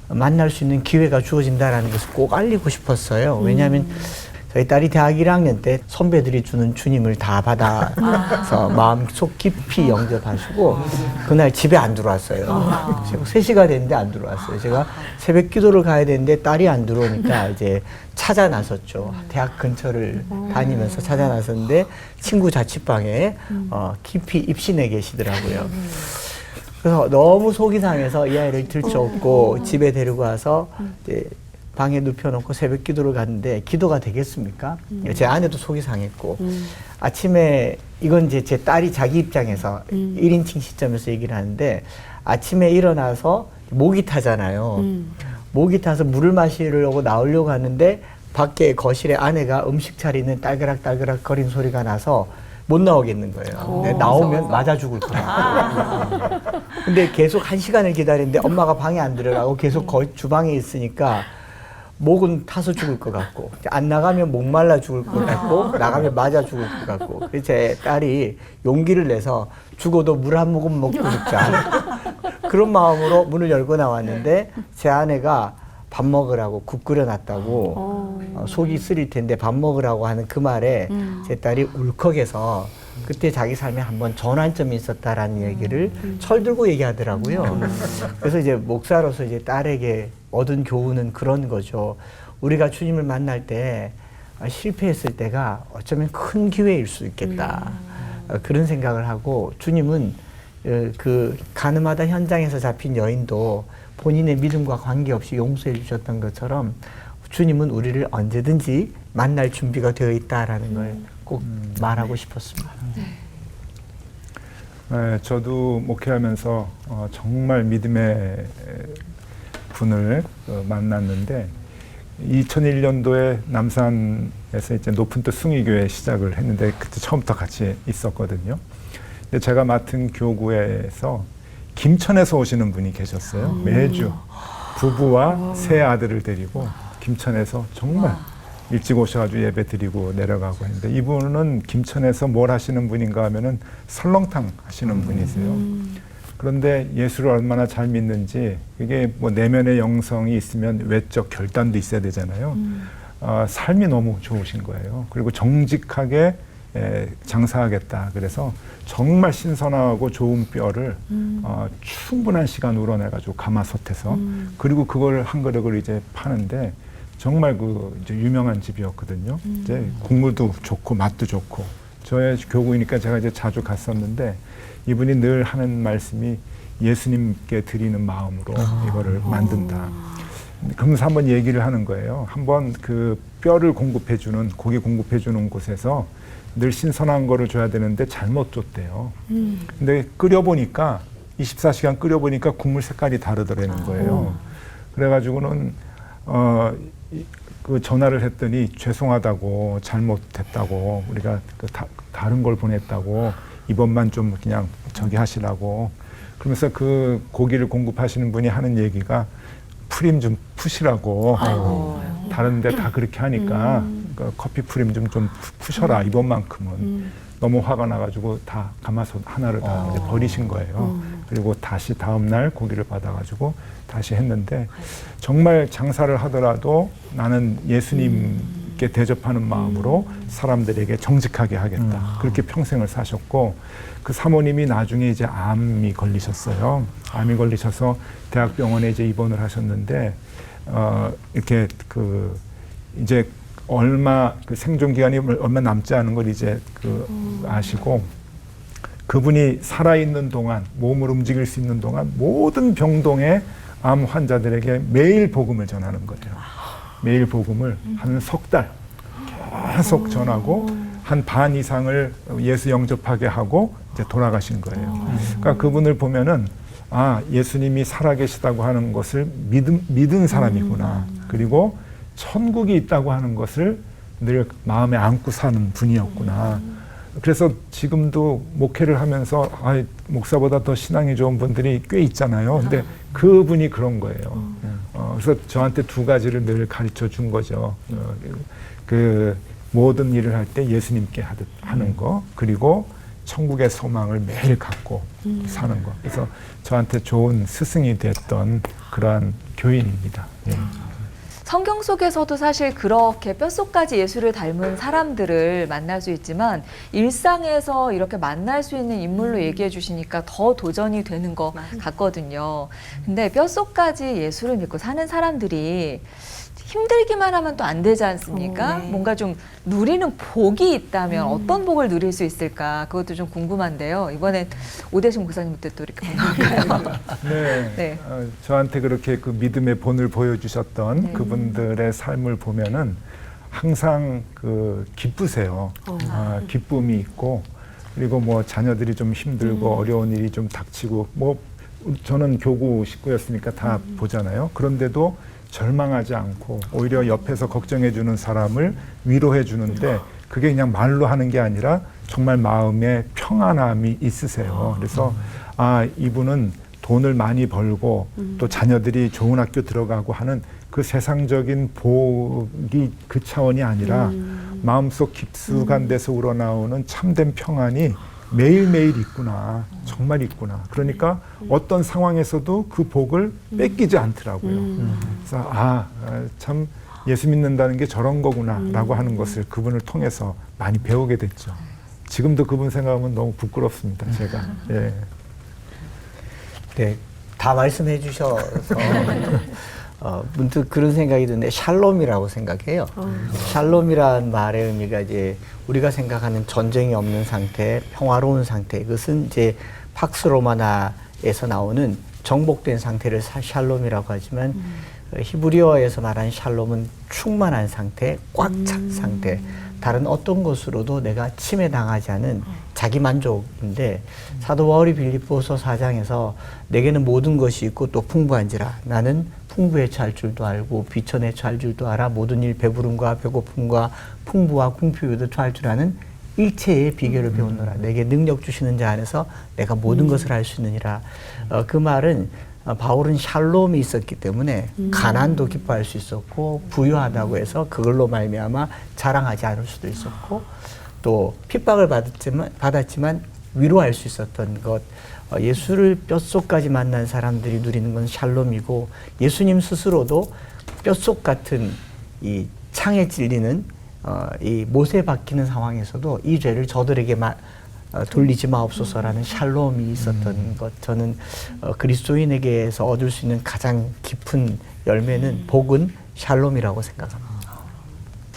만날 수 있는 기회가 주어진다라는 것을 꼭 알리고 싶었어요. 왜냐하면 저희 딸이 대학 1학년 때 선배들이 주는 주님을 다 받아서 마음속 깊이 영접하시고 그날 집에 안 들어왔어요. 3시가 됐는데 안 들어왔어요. 제가 새벽 기도를 가야 되는데 딸이 안 들어오니까 이제 찾아 나섰죠. 대학 근처를 다니면서 찾아 나섰는데 친구 자취방에 깊이 입신해 계시더라고요. 그래서 너무 속이 상해서 이 아이를 들쳐업고 집에 데리고 와서 이제 방에 눕혀놓고 새벽 기도를 갔는데 기도가 되겠습니까? 제 아내도 속이 상했고 아침에 이건 이제 제 딸이 자기 입장에서 1인칭 시점에서 얘기를 하는데 아침에 일어나서 목이 타잖아요. 목이 타서 물을 마시려고 나오려고 하는데 밖에 거실에 아내가 음식 차리는 딸그락딸그락 거리는 소리가 나서 못 나오겠는 거예요. 근데 나오면 맞아 죽을 거야. 근데 계속 1시간을 기다리는데 엄마가 방에 안 들어가고 계속 주방에 있으니까 목은 타서 죽을 것 같고 안 나가면 목말라 죽을 것 같고 나가면 맞아 죽을 것 같고 그래서 제 딸이 용기를 내서 죽어도 물 한 모금 먹고 싶자 그런 마음으로 문을 열고 나왔는데 제 아내가 밥 먹으라고 국 끓여놨다고 속이 쓰릴 텐데 밥 먹으라고 하는 그 말에 제 딸이 울컥해서 그때 자기 삶에 한번 전환점이 있었다라는 얘기를 철들고 얘기하더라고요. 그래서 이제 목사로서 이제 딸에게 얻은 교훈은 그런 거죠. 우리가 주님을 만날 때 실패했을 때가 어쩌면 큰 기회일 수 있겠다. 그런 생각을 하고 주님은 그 가늠하다 현장에서 잡힌 여인도 본인의 믿음과 관계없이 용서해 주셨던 것처럼 주님은 우리를 언제든지 만날 준비가 되어 있다라는 걸 꼭 말하고 싶었습니다. 네, 저도 목회하면서 정말 믿음의 분을 만났는데 2001년도에 남산에서 이제 높은 뜻 숭의교회 시작을 했는데 그때 처음부터 같이 있었거든요. 근데 제가 맡은 교구에서 김천에서 오시는 분이 계셨어요. 매주 부부와 세 아들을 데리고 김천에서 정말 일찍 오셔가지고 예배 드리고 내려가고 했는데 이분은 김천에서 뭘 하시는 분인가 하면은 설렁탕 하시는 분이세요. 그런데 예수를 얼마나 잘 믿는지 이게 뭐 내면의 영성이 있으면 외적 결단도 있어야 되잖아요. 삶이 너무 좋으신 거예요. 그리고 정직하게 장사하겠다. 그래서 정말 신선하고 좋은 뼈를 충분한 시간 우러내가지고 가마솥에서 그리고 그걸 한 그릇을 이제 파는데 정말 그 이제 유명한 집이었거든요. 이제 국물도 좋고 맛도 좋고 저의 교구이니까 제가 이제 자주 갔었는데 이분이 늘 하는 말씀이 예수님께 드리는 마음으로 이거를 만든다. 그러면서 한번 얘기를 하는 거예요. 한번 그 뼈를 공급해주는 고기 공급해주는 곳에서 늘 신선한 거를 줘야 되는데 잘못 줬대요. 근데 끓여보니까 24시간 끓여보니까 국물 색깔이 다르더라는 거예요. 그래가지고는 그 전화를 했더니 죄송하다고 잘못했다고 우리가 다른 걸 보냈다고 이번만 좀 그냥 저기 하시라고 그러면서 그 고기를 공급하시는 분이 하는 얘기가 프림 좀 푸시라고 다른 데 다 그렇게 하니까 그 커피 프림 좀 푸셔라 이번만큼은 너무 화가 나가지고 다 가마솥 하나를 다 이제 버리신 거예요. 그리고 다시 다음날 고기를 받아가지고 다시 했는데 정말 장사를 하더라도 나는 예수님께 대접하는 마음으로 사람들에게 정직하게 하겠다. 그렇게 평생을 사셨고 그 사모님이 나중에 이제 암이 걸리셨어요. 암이 걸리셔서 대학병원에 이제 입원을 하셨는데 이렇게 그 이제 얼마 그 생존 기간이 얼마 남지 않은 걸 이제 그 아시고 그분이 살아있는 동안 몸을 움직일 수 있는 동안 모든 병동의 암 환자들에게 매일 복음을 전하는 거예요. 매일 복음을 한 석 달 계속 전하고 한 반 이상을 예수 영접하게 하고 이제 돌아가신 거예요. 그러니까 그분을 보면은 아 예수님이 살아계시다고 하는 것을 믿은 사람이구나. 그리고 천국이 있다고 하는 것을 늘 마음에 안고 사는 분이었구나. 그래서 지금도 목회를 하면서 아, 목사보다 더 신앙이 좋은 분들이 꽤 있잖아요. 근데 그분이 그런 거예요. 그래서 저한테 두 가지를 늘 가르쳐 준 거죠. 그 모든 일을 할 때 예수님께 하는 거, 그리고 천국의 소망을 매일 갖고 사는 거. 그래서 저한테 좋은 스승이 됐던 그러한 교인입니다. 예. 성경 속에서도 사실 그렇게 뼛속까지 예수를 닮은 사람들을 만날 수 있지만 일상에서 이렇게 만날 수 있는 인물로 얘기해 주시니까 더 도전이 되는 것 같거든요. 근데 뼛속까지 예수를 믿고 사는 사람들이 힘들기만 하면 또 안 되지 않습니까? 네. 뭔가 좀 누리는 복이 있다면 어떤 복을 누릴 수 있을까? 그것도 좀 궁금한데요. 이번엔 오대식 목사님부터 또 이렇게 볼까요? 네. 네. 저한테 그렇게 그 믿음의 본을 보여주셨던 그분들의 삶을 보면은 항상 그 기쁘세요. 기쁨이 있고 그리고 뭐 자녀들이 좀 힘들고 어려운 일이 좀 닥치고 뭐 저는 교구 식구였으니까 다 보잖아요. 그런데도 절망하지 않고 오히려 옆에서 걱정해 주는 사람을 위로해 주는데 그게 그냥 말로 하는 게 아니라 정말 마음에 평안함이 있으세요. 그래서 이분은 돈을 많이 벌고 또 자녀들이 좋은 학교 들어가고 하는 그 세상적인 복이 그 차원이 아니라 마음속 깊숙한 데서 우러나오는 참된 평안이 매일매일 있구나. 정말 있구나. 그러니까 어떤 상황에서도 그 복을 뺏기지 않더라고요. 그래서 참 예수 믿는다는 게 저런 거구나 라고 하는 것을 그분을 통해서 많이 배우게 됐죠. 지금도 그분 생각하면 너무 부끄럽습니다. 제가. 예. 네, 다 말씀해 주셔서 문득 그런 생각이 드는데 샬롬이라고 생각해요. 샬롬이란 말의 의미가 이제 우리가 생각하는 전쟁이 없는 상태, 평화로운 상태. 그것은 이제 팍스 로마나에서 나오는 정복된 상태를 샬롬이라고 하지만 히브리어에서 말하는 샬롬은 충만한 상태, 꽉 찬 상태. 다른 어떤 것으로도 내가 침해당하지 않은 자기 만족인데 사도 바울이 빌립보서 4장에서 내게는 모든 것이 있고 또 풍부한지라 나는 풍부에 처할 줄도 알고 비천에 처할 줄도 알아 모든 일 배부름과 배고픔과 풍부와 궁핍에도 처할 줄 아는 일체의 비결을 배웠노라. 내게 능력 주시는 자 안에서 내가 모든 것을 할 수 있느니라. 그 말은 바울은 샬롬이 있었기 때문에 가난도 기뻐할 수 있었고 부유하다고 해서 그걸로 말미암아 자랑하지 않을 수도 있었고 또 핍박을 받았지만 위로할 수 있었던 것. 예수를 뼛속까지 만난 사람들이 누리는 건 샬롬이고 예수님 스스로도 뼛속 같은 이 창에 찔리는 이 못에 박히는 상황에서도 이 죄를 저들에게 돌리지 마옵소서라는 샬롬이 있었던 것. 저는 그리스도인에게서 얻을 수 있는 가장 깊은 열매는 복은 샬롬이라고 생각합니다.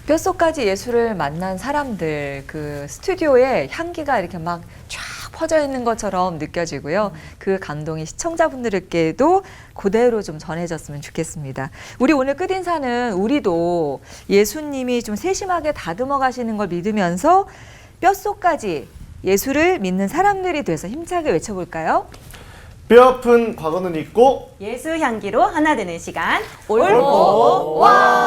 뼛속까지 예수를 만난 사람들 그 스튜디오에 향기가 이렇게 막 쫙 퍼져 있는 것처럼 느껴지고요. 그 감동이 시청자분들께도 그대로 좀 전해졌으면 좋겠습니다. 우리 오늘 끝인사는 우리도 예수님이 좀 세심하게 다듬어 가시는 걸 믿으면서 뼛속까지 예수를 믿는 사람들이 돼서 힘차게 외쳐볼까요? 뼈아픈 과거는 잊고 예수 향기로 하나 되는 시간 올보 와!